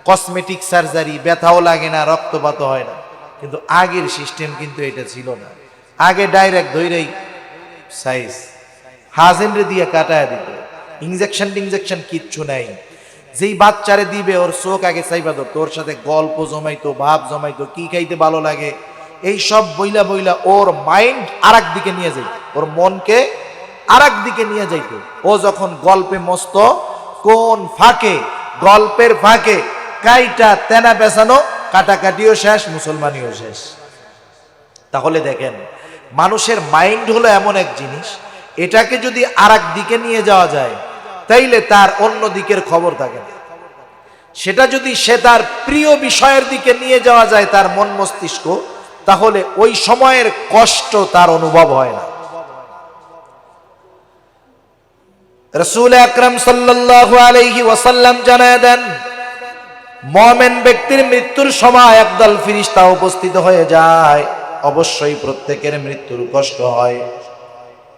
কসমেটিক সার্জারি, ব্যথাও লাগে না, রক্তপাত হয় না। কিন্তু আগের সিস্টেম কিন্তু এটা ছিল না। আগে ডাইরেক্ট ধইরেই সাইজ হাজেন্ডে দিয়ে কাটায় দিত, ইনজেকশন কিচ্ছু নাই। যেই বাচ্চারে দিবে ওর চোখ আগে চাইবা ধরতো, ওর সাথে গল্প জমাইতো, ভাব জমাইতো, কি খাইতে ভালো লাগে এই সব বইলা বইলা ওর মাইন্ড আরেক দিকে নিয়ে যাইত, ওর মনকে আরেক দিকে নিয়ে যাইতো। ও যখন গল্পে মস্ত, কোন ফাঁকে, গল্পের ফাঁকে কাইটা তেনা পেছানো, কাটাকাটিও শেষ, মুসলমানিও শেষ। তাহলে দেখেন মানুষের মাইন্ড হলো এমন এক জিনিস, এটাকে যদি আরেক দিকে নিয়ে যাওয়া যায় তাইলে তার অন্য দিকের খবর থাকে না। সেটা যদি সে তার প্রিয় বিষয়ের দিকে নিয়ে যাওয়া যায় তার মন মস্তিষ্ক, তাহলে ওই সময়ের কষ্ট তার অনুভব হয় না। রাসূল আকরাম সাল্লাল্লাহু আলাইহি ওয়াসাল্লাম জানায় দেন, মুমিন ব্যক্তির মৃত্যুর সময় একদল ফেরেশতা উপস্থিত হয়ে যায়। অবশ্যই প্রত্যেকের মৃত্যুর কষ্ট হয়,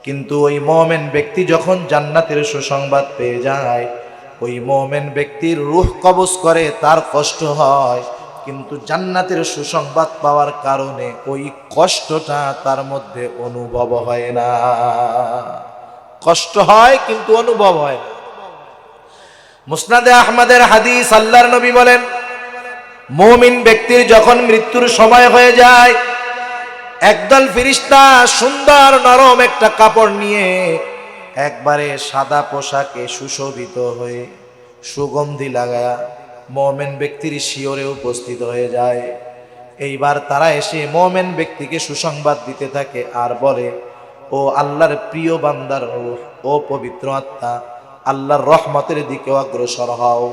কিন্তু ওই মুমিন ব্যক্তি যখন জান্নাতের সুসংবাদ পেয়ে যায়, ওই মুমিন ব্যক্তির রূহ কবজ করে তার কষ্ট হয়, কিন্তু জান্নাতের সুসংবাদ পাওয়ার কারণে ওই কষ্টটা তার মধ্যে অনুভব হয় না। কষ্ট হয় কিন্তু অনুভব হয় না। মুসনাদে আহমদের হাদিস, আল্লাহর নবী বলেন, মুমিন ব্যক্তির যখন মৃত্যুর সময় হয়ে যায়, একদল ফেরেশতা সুন্দর নরম একটা কাপড় নিয়ে একবারে সাদা পোশাকে সুশোভিত হয়ে সুগন্ধি লাগায়া মুমিন ব্যক্তির শিয়রে উপস্থিত হয়ে যায়। এইবার তারা এসে মুমিন ব্যক্তিকে সুসংবাদ দিতে থাকে আর বলে, ও আল্লাহর প্রিয় বান্দার রূহ, ও পবিত্র আত্মা, আল্লাহর রহমতের দিকে অগ্রসর হও।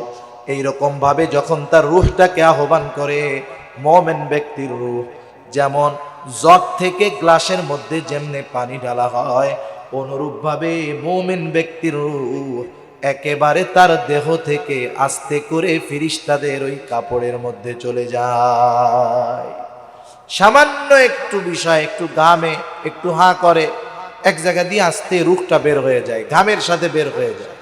এইরকম ভাবে যখন তার রূহটাকে আহ্বান করে, মুমিন ব্যক্তির রূহ যেমন জগ থেকে গ্লাসের মধ্যে যেমনে পানি ঢালা হয়, অনুরূপভাবে মুমিন ব্যক্তির রূহ একেবারে তার দেহ থেকে আস্তে করে ফেরেশতাদের ওই কাপড়ের মধ্যে চলে যায়। সামান্য একটু বিষয়, একটু ঘামে, একটু হাঁ করে, এক জায়গা দিয়ে আস্তে রূহটা বের হয়ে যায়, ঘামের সাথে বের হয়ে যায়।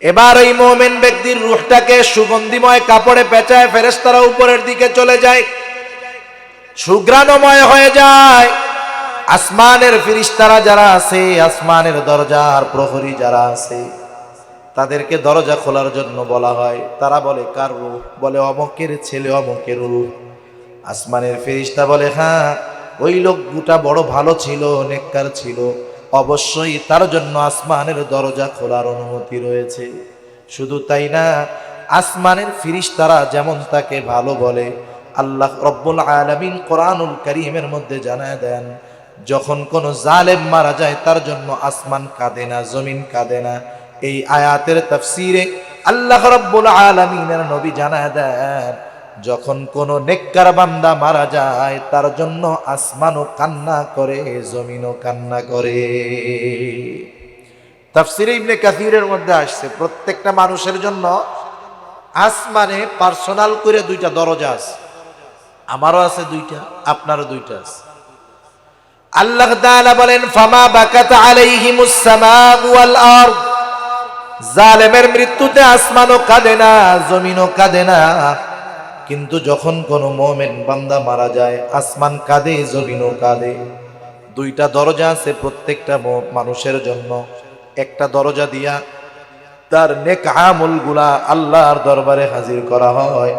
এবার ওই মুমিন ব্যক্তির রূহটাকে সুগন্ধিময় কাপড়ে পেঁচায় ফেরেশতারা উপরের দিকে চলে যায়, সুঘ্রাণময় হয়ে যায়। আসমানের ফেরেশতারা যারা আছে, আসমানের দরজার প্রহরী যারা আছে, তাদেরকে দরজা খোলার জন্য বলা হয়। তারা বলে, কার রূহ? বলে, অমকের ছেলে অমকের রূহ। আসমানের ফেরেশতা বলে, হ্যাঁ, ওই লোকটা বড় ভালো ছিল, নেককার ছিল, অবশ্যই তার জন্য আসমানের দরজা খোলার অনুমতি রয়েছে। শুধু তাই না, আসমানের ফেরেশতারা যেমন তাকে ভালো বলে, আল্লাহ রব্বুল আলামিন কোরআনুল কারীমের মধ্যে জানায় দেন, যখন কোন জালেম মারা যায় তার জন্য আসমান কাঁদে না, জমিন কাঁদে না। এই আয়াতের তাফসীরে আল্লাহ রব্বুল আলামিনের নবী জানায় দেন, যখন কোন নেককার বান্দা মারা যায় তার জন্য আসমানও কান্না করে, জমিনও কান্না করে। তাফসীরে ইবনে কাসীরের মধ্যে আসছে, প্রত্যেকটা মানুষের জন্য আসমানে পার্সোনাল করে দুইটা দরজা আছে, আমারও আছে দুইটা, আপনারও দুইটা আছে। আল্লাহ তাআলা বলেন ফামা বাকাত আলাইহিমুস সামাউ ওয়াল আরদ, জালেমের মৃত্যুতে আসমানও কাঁদে না, জমিনও কাঁদে না, কিন্তু যখন কোনো মুমিন বান্দা মারা যায় আসমান কাঁদে, জমিনও কাঁদে। দুইটা দরজা আছে প্রত্যেকটা মানুষের জন্য। একটা দরজা দিয়া তার নেক আমলগুলা আল্লাহর দরবারে হাজির করা হয়,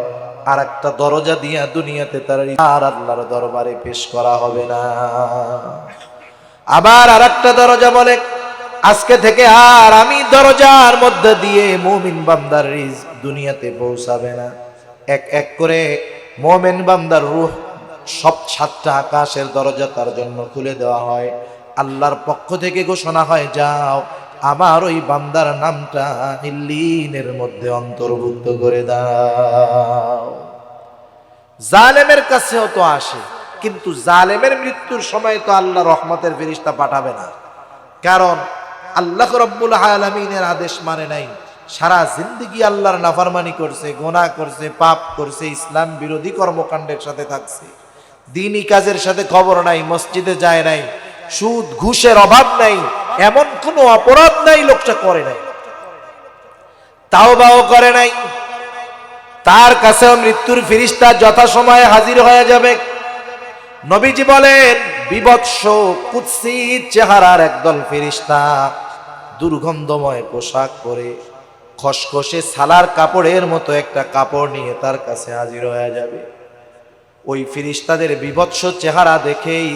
আর একটা দরজা দিয়া দুনিয়াতে তার আর আল্লাহর দরবারে পেশ করা হবে না। আবার আরেকটা দরজা বলে আজকে থেকে আর আমি দরজার মধ্যে দিয়ে মুমিন বান্দার রিজক দুনিয়াতে পৌঁছাবে না। এক এক করে মুমিন বান্দার রূহ সব 7টা আকাশের দরজা তার জন্য খুলে দেওয়া হয়। আল্লাহর পক্ষ থেকে ঘোষণা হয়, যাও আমার ওই বান্দার নামটা ইল্লিনের মধ্যে অন্তর্ভুক্ত করে দাও। জালেমের কাছেও তো আসে, কিন্তু জালেমের মৃত্যুর সময় তো আল্লাহ রহমতের ফেরেশতা পাঠাবে না, কারণ আল্লাহ রাব্বুল আলামিনের আদেশ মানে নাই। সারা জিন্দেগি আল্লাহর নাফরমানি করছে, গুনাহ করছে, পাপ করছে, ইসলাম বিরোধী কর্মকাণ্ডের সাথে থাকছে, দ্বীনি কাজের সাথে খবর নাই, মসজিদে যায় নাই, সুদ ঘুষের অভাব নাই, এমন কোনো অপরাধ নাই লোকটা করে নাই, তাওবাও করে নাই, তার কাছেও মৃত্যুর ফেরেশতা যথাসময়ে হাজির হয়ে যাবে। নবীজি বলেন বিভৎস কুৎসিত চেহারার একদল ফেরেশতা দুর্গন্ধময় পোশাক পরে খসখসে সালার কাপড়ের মতো একটা কাপড় নিয়ে তার কাছে হাজির হয়ে যাবে। ওই ফেরেশতাদের বিভৎস চেহারা দেখেই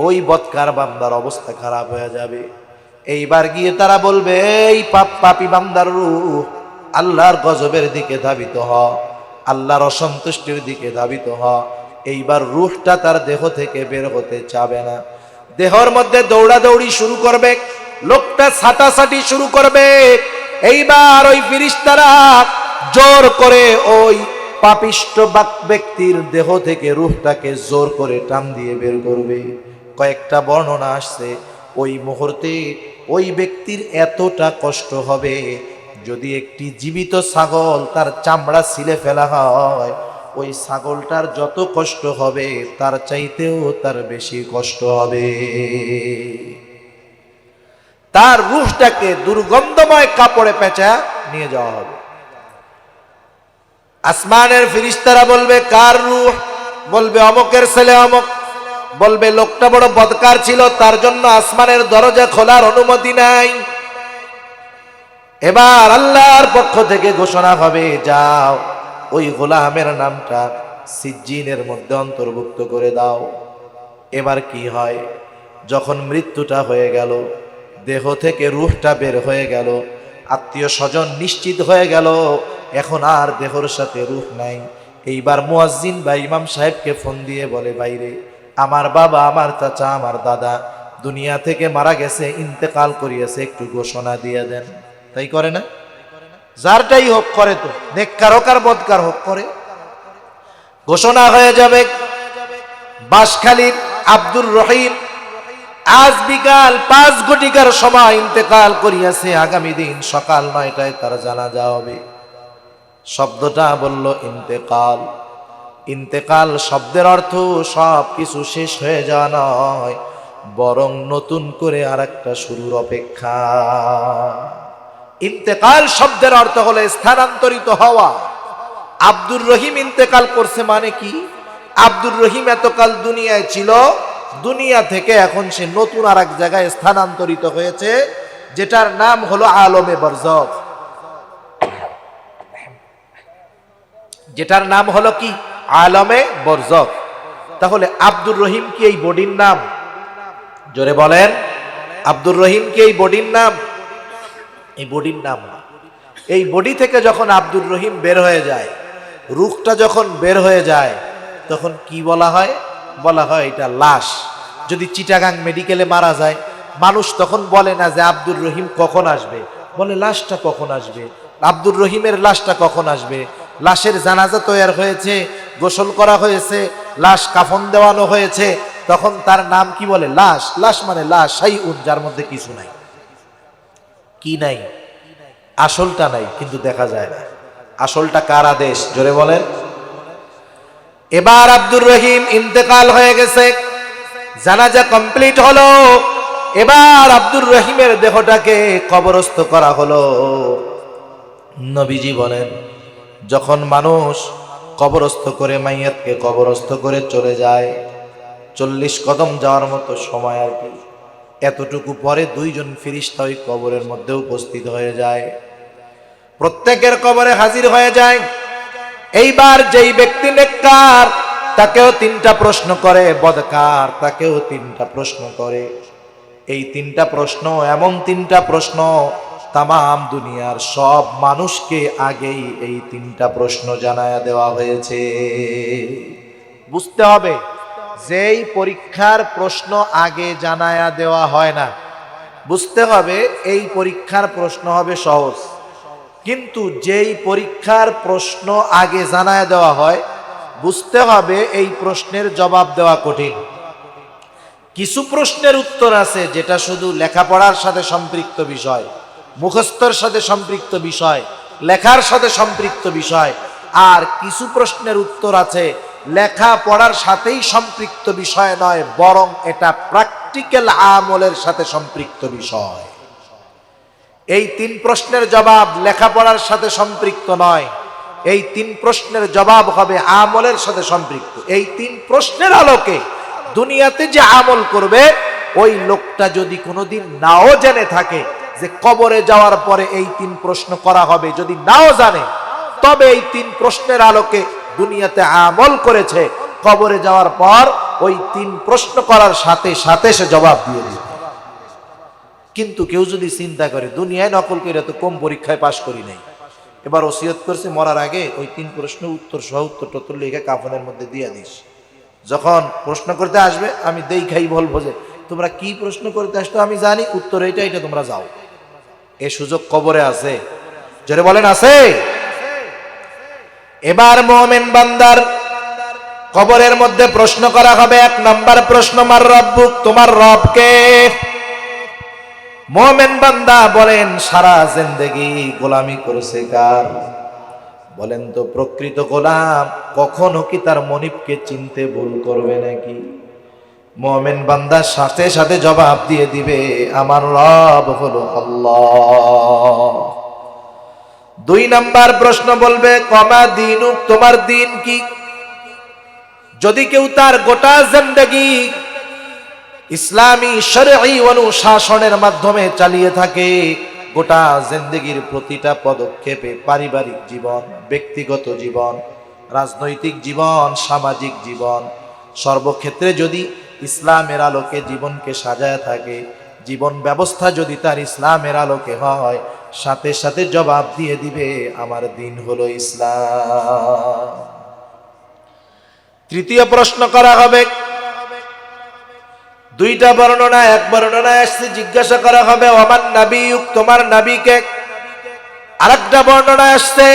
ওই বদকার বান্দার অবস্থা খারাপ হয়ে যাবে। এইবার গিয়ে তারা বলবে, এই পাপী বান্দার রূহ আল্লাহর গজবের দিকে ধাবিত হ, আল্লাহর অসন্তুষ্টির দিকে ধাবিত হ। এইবার রূহটা তার দেহ থেকে বের হতে চাবে না, দেহর মধ্যে দৌড়াদৌড়ি শুরু করবে, লোকটা ছাটাছাটি শুরু করবে। এইবার ওই ফেরেশতারা জোর করে ওই পাপিষ্ট ব্যক্তির দেহ থেকে রূহটাকে জোর করে টান দিয়ে বের করবে। কয়েকটা বর্ণনা আসছে, ওই মুহূর্তে ওই ব্যক্তির এতটা কষ্ট হবে, যদি একটি জীবিত ছাগল তার চামড়া ছিলে ফেলা হয়, ওই ছাগলটার যত কষ্ট হবে তার চাইতেও তার বেশি কষ্ট হবে। তার রূহটাকে দুর্গন্ধময় কাপড়ে পেঁচা নিয়ে যাওয়া হবে। আসমানের ফেরেশতারা বলবে, কার রূহ? বলবে অমকের ছেলে অমক। বলবে লোকটা বড় বদকার ছিল, তার জন্য আসমানের দরজা খোলার অনুমতি নাই। এবার আল্লাহর পক্ষ থেকে ঘোষণা হবে, যাও ওই গোলামের নামটা সিজ্জিনের মধ্যে অন্তর্ভুক্ত করে দাও। এবার কি হয়, যখন মৃত্যুটা হয়ে গেল, দেহ থেকে রূহটা বের হয়ে গেল, আত্মীয় স্বজন নিশ্চিত হয়ে গেল এখন আর দেহর সাথে রূহ নাই। এইবার মুয়াজ্জিন বা ইমাম সাহেবকে ফোন দিয়ে বলে, বাইরে আমার বাবা, আমার চাচা, আমার দাদা দুনিয়া থেকে মারা গেছে, ইন্তেকাল করিয়েছে, একটু ঘোষণা দিয়ে দেন। তাই করে না? যারটাই হোক করে, তো নেককার হোক আর বদকার হোক করে। ঘোষণা হয়ে যাবে, বাঁশখালীর আব্দুর রহিম আজ বিকাল 5 ঘটিকার সময় ইন্তেকাল করিয়াছে, আগামী দিন সকাল 9টায় তার জানাজা হবে। শব্দটা বলল ইন্তেকাল। ইন্তেকাল শব্দের অর্থ সব কিছু শেষ হয়ে যাওয়া নয়, বরং নতুন করে আরেকটা শুরুর অপেক্ষা। ইন্তেকাল শব্দের অর্থ হলো স্থানান্তরিত হওয়া। আব্দুর রহিম ইন্তেকাল করছে মানে কি? আব্দুর রহিম এতকাল দুনিয়ায় ছিল, দুনিয়া থেকে এখন সে নতুন আর এক জায়গায় স্থানান্তরিত হয়েছে, যেটার নাম হলো আলমে বরজখ। যেটার নাম হলো কি? আলমে বরজখ। তাহলে আব্দুর রহিম কি এই বডির নাম? জোরে বলেন, আব্দুর রহিম কি এই বডির নাম? এই বডির নাম না। এই বডি থেকে যখন আব্দুর রহিম বের হয়ে যায়, রূহটা যখন বের হয়ে যায়, তখন কি বলা হয়? বলা হয় এটা লাশ। যদি চিটাগাং মেডিকেলে মারা যায়, মানুষ তখন বলে না যে আব্দুর রহিম কখন আসবে, বলে লাশটা কখন আসবে, আব্দুর রহিমের লাশটা কখন আসবে। লাশের জানাজা তৈরি হয়েছে, গোসল করা হয়েছে, লাশ কাফন দেওয়ানো হয়েছে, তখন তার নাম কি বলে? লাশ। লাশ মানে লাশ, শাইউন, যার মধ্যে কিছু নাই। কি নাই? আসলটা নাই, কিন্তু দেখা যায় না। আসলটা কার আদেশ? জোরে বলেন। এবার আব্দুর রহিম ইন্তেকাল হয়ে গেছে, জানাজা কমপ্লিট হলো। এবার আব্দুর রহিমের দেহটাকে কবরস্থ করা হলো। নবীজি বলেন, যখন মানুষ কবরস্থ করে, মাইয়াতকে কবরস্থ করে চলে যায়, 40 কদম যাওয়ার মতো সময় আর কি, এতটুকু পরে দুইজন ফেরেশতা ওই কবরের মধ্যে উপস্থিত হয়ে যায়, প্রত্যেকের কবরে হাজির হয়ে যায়। এইবার যেই ব্যক্তি নেককার তাকেও 3টা প্রশ্ন করে, বদকার তাকেও 3টা প্রশ্ন করে। এই 3টা প্রশ্ন এমন 3টা প্রশ্ন, তামাম দুনিয়ার সব মানুষকে আগেই এই 3টা প্রশ্ন জানায়া দেওয়া হয়েছে। বুঝতে হবে, যেই পরীক্ষার প্রশ্ন আগে জানায়া দেওয়া হয় না, বুঝতে হবে এই পরীক্ষার প্রশ্ন হবে সহজ। কিন্তু যেই পরীক্ষার প্রশ্ন আগে জানায়া দেওয়া হয়, বুঝতে হবে এই প্রশ্নের জবাব দেওয়া কঠিন। কিছু প্রশ্নের উত্তর আছে যেটা শুধু লেখাপড়ার সাথে সম্পৃক্ত বিষয়, মুখস্থর সাথে সম্পৃক্ত বিষয়, লেখার সাথে সম্পৃক্ত বিষয়। আর কিছু প্রশ্নের উত্তর আছে লেখাপড়ার সাথেই সম্পৃক্ত বিষয় নয়, বরং এটা প্র্যাকটিক্যাল আমলের সাথে সম্পৃক্ত বিষয়। এই 3 প্রশ্নের জবাব লেখাপড়ার সাথে সম্পৃক্ত নয়, এই 3 প্রশ্নের জবাব হবে আমলের সাথে সম্পৃক্ত। এই 3 প্রশ্নের আলোকে দুনিয়াতে যে আমল করবে, ওই লোকটা যদি কোনোদিন নাও জেনে থাকে যে কবরে যাওয়ার পরে এই 3 প্রশ্ন করা হবে, যদি নাও জানে, তবে এই 3 প্রশ্নের আলোকে দুনিয়াতে আমল করেছে, কবরে যাওয়ার পর ওই 3 প্রশ্ন করার সাথে সাথে সে জবাব দিয়ে দিবে। কিন্তু কেউ যদি চিন্তা করে দুনিয়ায় নকল করে তো কম পরীক্ষায় পাশ করি নাই, এবার ওসিয়ত করছে মরার আগে ওই 3 প্রশ্ন উত্তর সহ উত্তর টত্তর লিখে কাফনের মধ্যে দিয়ে দিস, যখন প্রশ্ন করতে আসবে আমি দেখাই বলবো যে তোমরা কি প্রশ্ন করতে আসতো, আমি জানি উত্তর এইটা, এটা তোমরা যাও। এ সুযোগ কবরে আছে? জোরে বলেন আছে? এবার মুমিন বান্দার কবরের মধ্যে প্রশ্ন করা হবে। 1 নাম্বার প্রশ্ন, মার রব্বুক, তোমার রব কে? মুমিন বান্দা বলেন, সারা জিন্দেগি গোলামি করেছে কার? বলেন তো, প্রকৃত গোলাম কখনো কি তার মনিবকে চিনতে ভুল করবে নাকি? মুমিন বান্দা সাথে সাথে জবাব দিয়ে দিবে, আমার রব হলো আল্লাহ। 2 নাম্বার প্রশ্ন বলবে, কমা দিনুক, তোমার দিন কি? যদি কেউ তার গোটা জিন্দেগি ইসলামী শরঈ অনুশাসনের মাধ্যমে চালিয়ে থাকে, গোটা জিন্দেগির প্রতিটা পদক্ষেপে, পারিবারিক জীবন, ব্যক্তিগত জীবন, রাজনৈতিক জীবন, সামাজিক জীবন, সর্বক্ষেত্রে যদি ইসলামের আলোকে জীবনকে সাজায় থাকে, জীবন ব্যবস্থা যদি তার ইসলামের আলোকে হয়, সাথে সাথে জবাব দিয়ে দিবে, আমার দিন হলো ইসলাম। 3য় প্রশ্ন করা হবে। 2টা বর্ণনা, 1 বর্ণনায় আসছে জিজ্ঞাসা করা হবে, ওমান নবিয়ুক, তোমার নবীকে? আরেকটা বর্ণনায় আসছে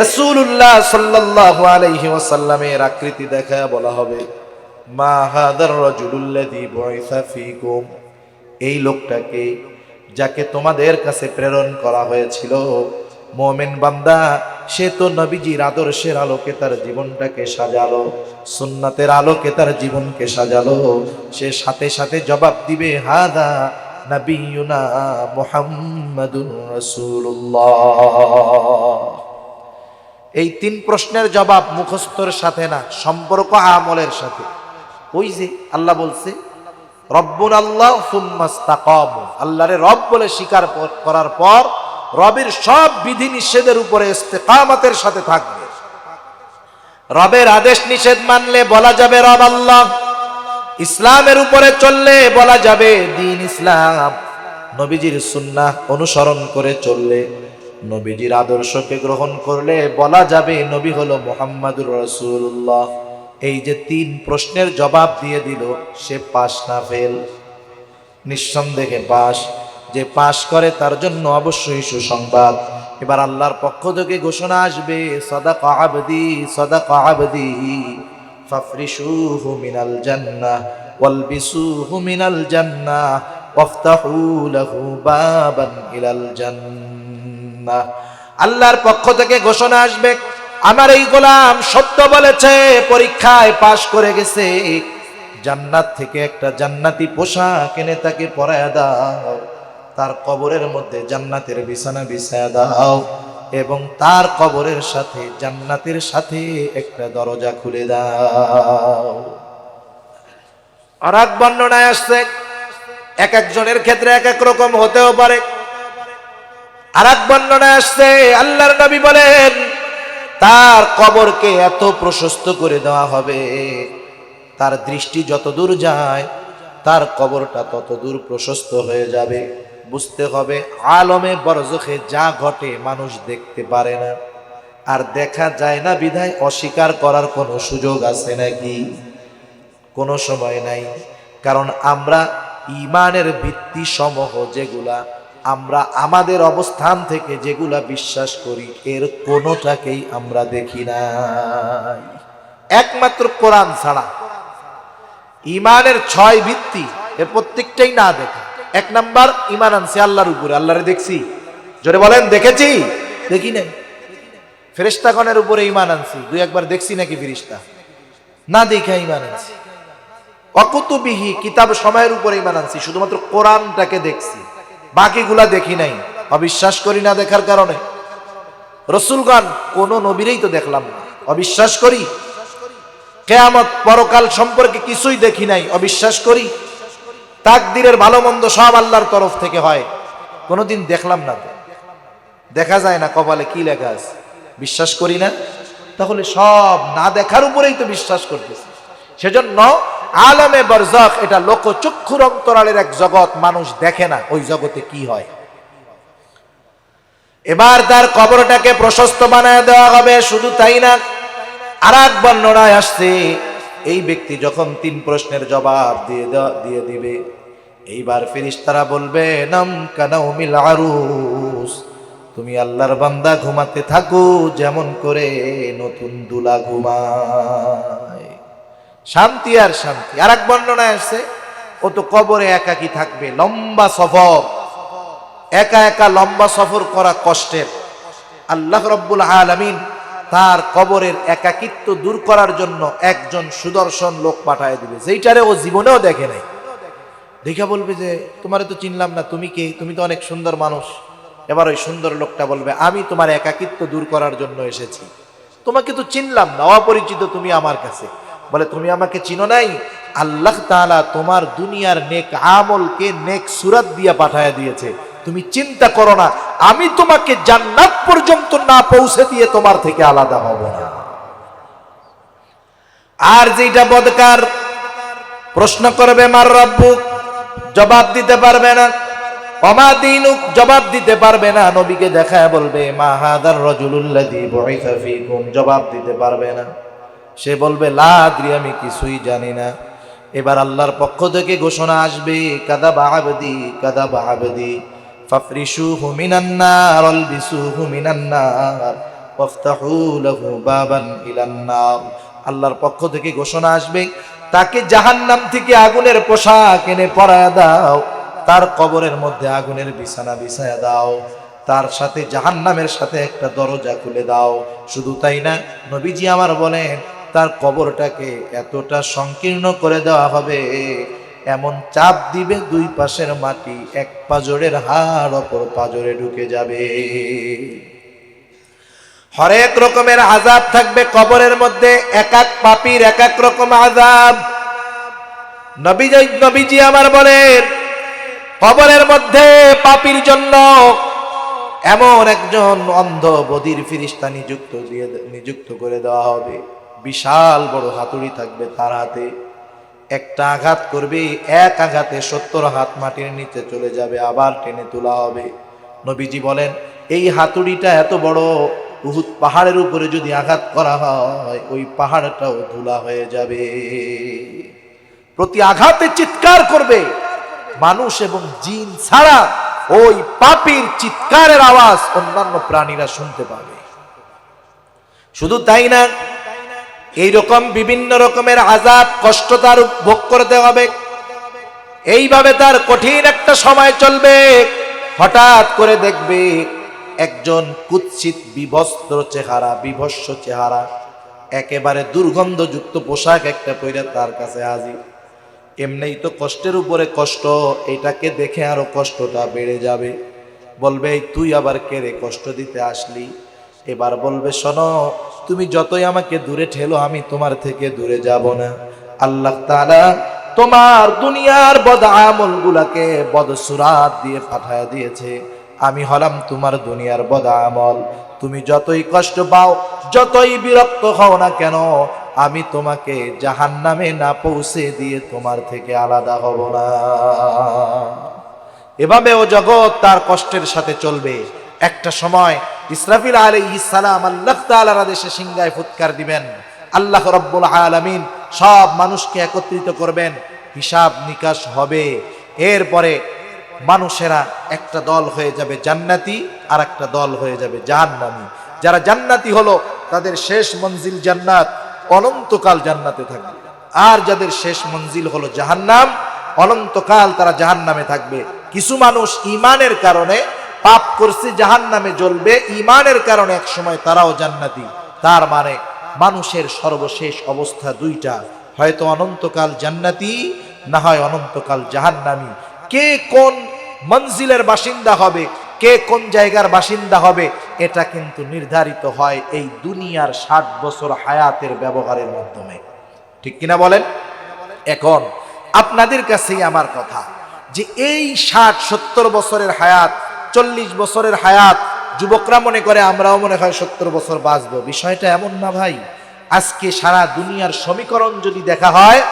রাসূলুল্লাহ সাল্লাল্লাহু আলাইহি ওয়াসাল্লামের আকৃতি দেখায় বলা হবে, মা হাদার রাজুলুল্লাযী বুইসা ফীকুম, এই লোকটাকে যাকে তোমাদের কাছে প্রেরণ করা হয়েছিল। মুমিন বান্দা সে তো নবীজির আদর্শের আলোকে তার জীবনটাকে সাজালো, সুন্নাতের আলোকে তার জীবনকে সাজালো, সে সাথে সাথে জবাব দিবে, হাদা নবিয়ুনা মুহাম্মাদুর রাসূলুল্লাহ। এই 3 প্রশ্নের জবাব মুখস্থর সাথে না, সম্পর্ক আমলের সাথে। ওই যে আল্লাহ বলছে, রব্বুন আল্লাহ সুম্মা ইসতাকামু, আল্লাহরে রব বলে স্বীকার করার পর রবের সব বিধি নিষেধের উপরে ইস্তেকামতের সাথে থাকবে। রবের আদেশ নিষেধ মানলে বলা যাবে রব আল্লাহ, ইসলামের উপরে চললে বলা যাবে দ্বীন ইসলাম, নবীজির সুন্নাহ অনুসরণ করে চললে, নবীজির আদর্শকে গ্রহণ করলে বলা যাবে নবী হলো মুহাম্মাদুর রাসূলুল্লাহ। এই যে 3 প্রশ্নের জবাব দিয়ে দিল, সে পাস না ফেল? নিঃসন্দেহে পাস। যে পাস করে তার জন্য অবশ্যই সুসংবাদ। এবার আল্লাহর পক্ষ থেকে ঘোষণা আসবে, সাদাকা আবদি, সাদাকা আবদি, ফাফরিশুহু মিনাল জান্নাহ ওয়ালবিসুহু মিনাল জান্নাহ ওয়াফতাহু লাহু বাবান ইলাল জান্নাহ। আল্লাহর পক্ষ থেকে ঘোষণা আসবে, আমার এই গোলাম সত্য বলেছে, পরীক্ষায় পাশ করে গেছে, জান্নাত থেকে একটা জান্নাতি পোশাক এনে তাকে পরায়া দাও, তার কবরের মধ্যে জান্নাতের বিছানা বিছায়া দাও, এবং তার কবরের সাথে জান্নাতের সাথে একটা দরজা খুলে দাও। আর এক বর্ণনায় আসছে, এক একজনের ক্ষেত্রে এক এক রকম হতেও পারে। আর এক বর্ণনায় আসছে, আল্লাহর নবী বলেন, তার কবরকে এত প্রশস্ত করে দেওয়া হবে, তার দৃষ্টি যত দূর যায় তার কবরটা তত দূর প্রশস্ত হয়ে যাবে। বুঝতে হবে, আলমে বরজখে যা ঘটে মানুষ দেখতে পারে না, আর দেখা যায় না বিধায় অস্বীকার করার কোনো সুযোগ আছে নাকি? কোনো সময় নাই। কারণ আমরা ঈমানের ভিত্তি সমূহ যেগুলা আমরা আমাদের অবস্থান থেকে যেগুলা বিশ্বাস করি, এর কোনোটাকেই আমরা দেখি নাই, একমাত্র কোরআন ছাড়া। ঈমানের 6 ভিত্তি, এর প্রত্যেকটাই না দেখা। 1 নাম্বার, ঈমান আনছি আল্লাহর উপরে, আল্লাহরে দেখছি, জোরে বলেন দেখেছি? দেখি নাই। ফেরেশতাগণের উপরে ঈমান আনছি, 2-1 বার দেখছি নাকি ফেরেশতা? না দেখা ঈমান আনছি। অকুতুবিহি, কিতাব সময়ের উপরে ঈমান আনছি, শুধুমাত্র কোরআনটাকে দেখছি, বাকিগুলা দেখি নাই, অবিশ্বাস করি না দেখার কারণে। রাসূলগণ কোন নবীরই তো দেখলাম না, অবিশ্বাস করি। কিয়ামত পরকাল সম্পর্কে কিছুই দেখি নাই, অবিশ্বাস করি। তাকদীরের ভালো মন্দ সব আল্লাহর তরফ থেকে হয়, কোনোদিন দেখলাম না তো, দেখা যায় না কপালে কি লেখা আছে, বিশ্বাস করি না। তাহলে সব না দেখার উপরেই তো বিশ্বাস করতেছি। সেজন্য আলমে বারজাখ এটা লোকচক্ষুর অন্তরালের এক জগৎ, মানুষ দেখে না ওই জগতে কি হয়। এবার তার কবরটাকে প্রশস্ত বানায় দেওয়া হবে। শুধু তাই না, আর এক বর্ণনায় আসছে, এই ব্যক্তি যখন 3 প্রশ্নের জবাব দিয়ে দিবে, এইবার ফেরেশতারা বলবে, নাম কানাউমিল আরুস, তুমি আল্লাহর বান্দা ঘুমাতে থাকো যেমন করে নতুন দুলা ঘুমায়, শান্তি আর শান্তি। আর এক বর্ণনায় আসছে, ও তো কবরে একাকী থাকবে, লম্বা সফর, একা একা লম্বা সফর করা কষ্টের। আল্লাহ রাব্বুল আলামিন তার কবরের একাকিত্ব দূর করার জন্য একজন সুদর্শন লোক পাঠায় দিবে, যেইটারে ও জীবনেও দেখে নাই। দেখে বলবে যে, তোমারে তো চিনলাম না, তুমি কে? তুমি তো অনেক সুন্দর মানুষ। এবার ওই সুন্দর লোকটা বলবে, আমি তোমার একাকিত্ব দূর করার জন্য এসেছি, তোমাকে তো চিনলাম না, অপরিচিত তুমি আমার কাছে। বলে, তুমি আমাকে চিনো নাই? আল্লাহ তাআলা তোমার দুনিয়ার নেক আমলকে নেক সূরত দিয়া পাঠায় দিয়েছে, তুমি চিন্তা করো না, আমি তোমাকে জান্নাত পর্যন্ত না পৌঁছে দিয়ে তোমার থেকে আলাদা হব না। আর যেটা বদকার, প্রশ্ন করবে, মার রাব্বুক, জবাব দিতে পারবে না। ওমা দীনুক, জবাব দিতে পারবে না। নবীকে দেখায় বলবে, মা হাদার রাজুলুল্লাযী বুইসা ফীকুম, জবাব দিতে পারবে না। সে বলবে, লা আদরি, আমি কিছুই জানি না। এবার আল্লাহর পক্ষ থেকে ঘোষণা আসবে, কাযাবা আবদি, কাযাবা আবদি, ফাফরিশুহু মিনান নার, আলবিসুহু মিনান নার, ওয়াফতাহু লাহু বাবান ইলান নার। আল্লাহর পক্ষ থেকে ঘোষণা আসবে, তাকে জাহান্নাম থেকে আগুনের পোশাক এনে পরায়া দাও, তার কবরের মধ্যে আগুনের বিছানা বিছায়া দাও, তার সাথে জাহান্নামের সাথে একটা দরজা খুলে দাও। শুধু তাই না, নবীজি আমার বলেন, তার কবরটাকে এতটা সংকীর্ণ করে দেওয়া হবে, এমন চাপ দিবে 2 পাশের মাটি 1 পাজরের হাড় অপর পাজরে ঢুকে যাবে। হরেক রকমের আযাব থাকবে কবরের মধ্যে, এক এক পাপীর এক এক রকম আযাব। নবীজি আমার বলেন, কবরের মধ্যে পাপীর জন্য এমন একজন অন্ধ বধির ফেরেশতা নিযুক্ত করে দেওয়া হবে। বিশাল বড় হাতুড়ি থাকবে তার হাতে, একটা আঘাত করবে, এক আঘাতে 70 হাত মাটির নিচে চলে যাবে, আবার টেনে তোলা হবে। নবীজি বলেন, এই হাতুড়িটা এত বড়, উহুদ পাহাড়ের উপরে যদি আঘাত করা হয়, ওই পাহাড়টাও ধুলা হয়ে যাবে। প্রতি আঘাতে চিৎকার করবে মানুষ এবং জিন ছাড়া, ওই পাপীর চিৎকারের আওয়াজ অন্যান্য প্রাণীরা শুনতে পাবে। শুধু তাই না, এইরকম বিভিন্ন রকমের আযাব কষ্ট তার ভোগ করতে হবে। এইভাবে তার কঠিন একটা সময় চলবে। হঠাৎ করে দেখবে একজন কুৎসিত বিভস্ত চেহারা, বিভস্ম চেহারা, একেবারে দুর্গন্ধযুক্ত পোশাক একটা পরে তার কাছে হাজির। এমনিই তো কষ্টের উপরে কষ্ট, এটাকে দেখে আরো কষ্টটা বেড়ে যাবে। বলবে তুই আবার কে রে, কষ্ট দিতে আসলি? এবার বলবে শোনো, তুমি যতই আমাকে দূরে ঠেলো আমি তোমার থেকে দূরে যাব না। আল্লাহ তাআলা তোমার দুনিয়ার বদ আমল গুলাকে বদসুরাত দিয়ে পাঠায় দিয়েছে, আমি হলাম তোমার দুনিয়ার বদ আমল। তুমি যতই কষ্ট পাও, যতই বিরক্ত হও না কেন, আমি তোমাকে জাহান্নামে না পৌঁছে দিয়ে তোমার থেকে আলাদা হব না। এভাবে ও জগৎ তার কষ্টের সাথে চলবে। একটা সময় ইসরাফিল আলাইহিস সালাম আল্লাহ তাআলার আদেশে সিংহায় ফুৎকার দিবেন। আল্লাহ রাব্বুল আলামিন সব মানুষকে একত্রিত করবেন, হিসাব নিকাশ হবে। এরপরে মানুষেরা একটা দল হয়ে যাবে জান্নাতি, আর একটা দল হয়ে যাবে জাহান্নামী। যারা জান্নাতি হলো তাদের শেষ মঞ্জিল জান্নাত, অনন্তকাল জান্নাতে থাকবে। আর যাদের শেষ মঞ্জিল হলো জাহান্নাম, অনন্তকাল তারা জাহান্নামে থাকবে। কিছু মানুষ ইমানের কারণে পাপ করছে, জাহান্নামে জ্বলবে, ইমানের কারণে এক সময় তারাও জান্নাতি। তার মানে মানুষের সর্বশেষ অবস্থা দুইটা, হয়তো অনন্তকাল জান্নাতি, না হয় অনন্তকাল জাহান্নামী। কে কোন মঞ্জিলের বাসিন্দা হবে, কে কোন জায়গার বাসিন্দা হবে, এটা কিন্তু নির্ধারিত হয় এই দুনিয়ার 60 বছর হায়াতের ব্যবহারের মাধ্যমে। ঠিক কিনা বলেন? এখন আপনাদের কাছেই আমার কথা, যে এই 60-70 বছরের হায়াত, 40 বছরের হায়াত, যুবকরা মনে করে আমরাও মনে হয় 70 বছর বাঁচবো। বিষয়টা এমন না ভাই। আজকে সারা দুনিয়ার সমীকরণ যদি দেখা হয়,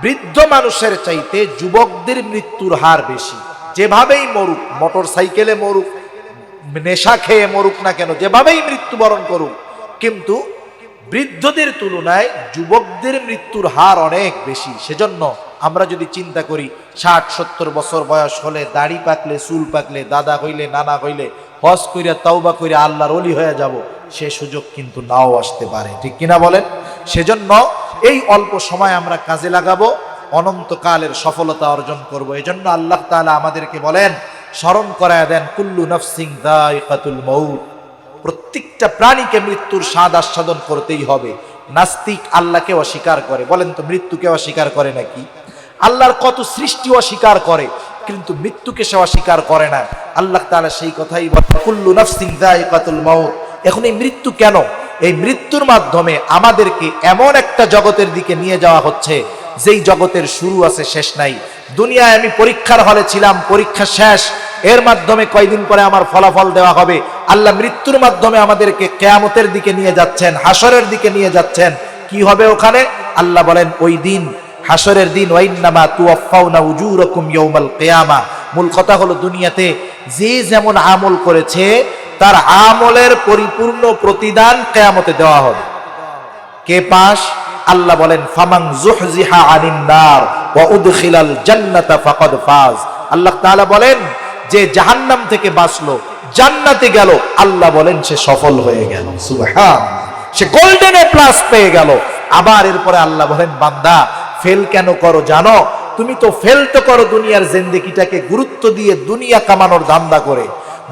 বৃদ্ধ মানুষের চাইতে যুবকদের মৃত্যুর হার বেশি। যেভাবেই মরুক, মোটর সাইকেলে মরুক, নেশা খেয়ে মরুক না কেন, যেভাবেই মৃত্যুবরণ করুক, কিন্তু বৃদ্ধদের তুলনায় যুবকদের মৃত্যুর হার অনেক বেশি। সেজন্য আমরা যদি চিন্তা করি 60-70 বছর বয়স হলে, দাড়ি পাকলে, চুল পাকলে, দাদা হইলে, নানা হইলে, হজ কইরা তওবা কইরা আল্লাহর ওলি হয়ে যাব, সে সুযোগ কিন্তু নাও আসতে পারে। ঠিক কিনা বলেন? সেজন্য এই অল্প সময় আমরা কাজে লাগাবো, অনন্তকালের সফলতা অর্জন করব। এজন্য আল্লাহ তাআলা আমাদেরকে বলেন, স্মরণ করায় দেন, কুল্লু নাফসিন যায়িকাতুল মাউত, প্রত্যেকটা প্রাণীকে মৃত্যুর স্বাদ আস্বাদন করতেই হবে। নাস্তিক আল্লাহকে অস্বীকার করে, বলেন তো মৃত্যুকে অস্বীকার করে নাকি? আল্লাহর কত সৃষ্টি অস্বীকার করে, কিন্তু মৃত্যুকে সে অস্বীকার করে না। আল্লাহ তাআলা সেই কথাই বলেন, কুল্লু নাফসিন যায়িকাতুল মাউত। এখন এই মৃত্যু কেন? এই মৃত্যুর মাধ্যমে আমাদেরকে এমন একটা জগতের দিকে নিয়ে যাওয়া হচ্ছে, যেই জগতের শুরু আছে, শেষ নাই। দুনিয়ায় আমি পরীক্ষার হলে ছিলাম, পরীক্ষা শেষ, এর মাধ্যমে কয়দিন পরে আমার ফলাফল দেওয়া হবে। আল্লাহ মৃত্যুর মাধ্যমে আমাদেরকে কিয়ামতের দিকে নিয়ে যাচ্ছেন, হাসরের দিকে নিয়ে যাচ্ছেন। কি হবে ওখানে? আল্লাহ বলেন ওই দিন, হাসরের দিন, ওয়াইন্নামা তুওয়াফাউনা উজুরাকুম ইয়াউমাল কিয়ামা। মূল কথা হলো দুনিয়াতে যে যেমন আমল করেছে তার আমলের পরিপূর্ণ প্রতিদান কিয়ামতে দেওয়া হবে। কে পাস? আল্লাহ বলেন, ফামান যুহজিহা আনিন নার ওয়া উদখিলাল জান্নাতা ফাকাদ ফাজ। আল্লাহ তাআলা বলেন, যে জাহান্নাম থেকে বাঁচলো, জান্নাতে গেল, আল্লাহ বলেন সে সফল হয়ে গেল। সুবহানাল্লাহ, সে গোল্ডেন এ প্লাস পেয়ে গেল। আবার এরপরে আল্লাহ বলেন, বান্দা ফেল কেন করো জানো? তুমি তো ফেল তো করো দুনিয়ার জিন্দেগিটাকে গুরুত্ব দিয়ে, দুনিয়া কামানোর ধান্দা করে,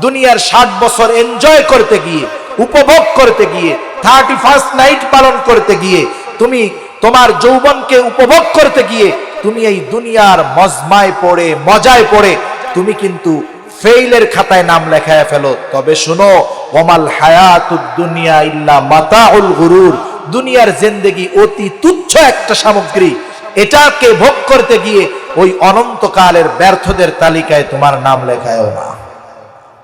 দুনিয়ার 60 বছর এনজয় করতে গিয়ে, উপভোগ করতে গিয়ে, 31st নাইট পালন করতে গিয়ে, তুমি তোমার যৌবনকে উপভোগ করতে গিয়ে, তুমি এই দুনিয়ার মজমায় পড়ে, মজায় পড়ে তুমি কিন্তু ফেইলের খাতায় নাম লেখায় ফেলো। তবে শোনো, ওয়ামাল হায়াতুদ দুনিয়া ইল্লা মাতাউল গুরুর। দুনিয়ার জিন্দেগি অতি তুচ্ছ একটা সামগ্রী, এটাকে ভোগ করতে গিয়ে ওই অনন্তকালের ব্যর্থদের তালিকায় তোমার নাম লেখায়ও না।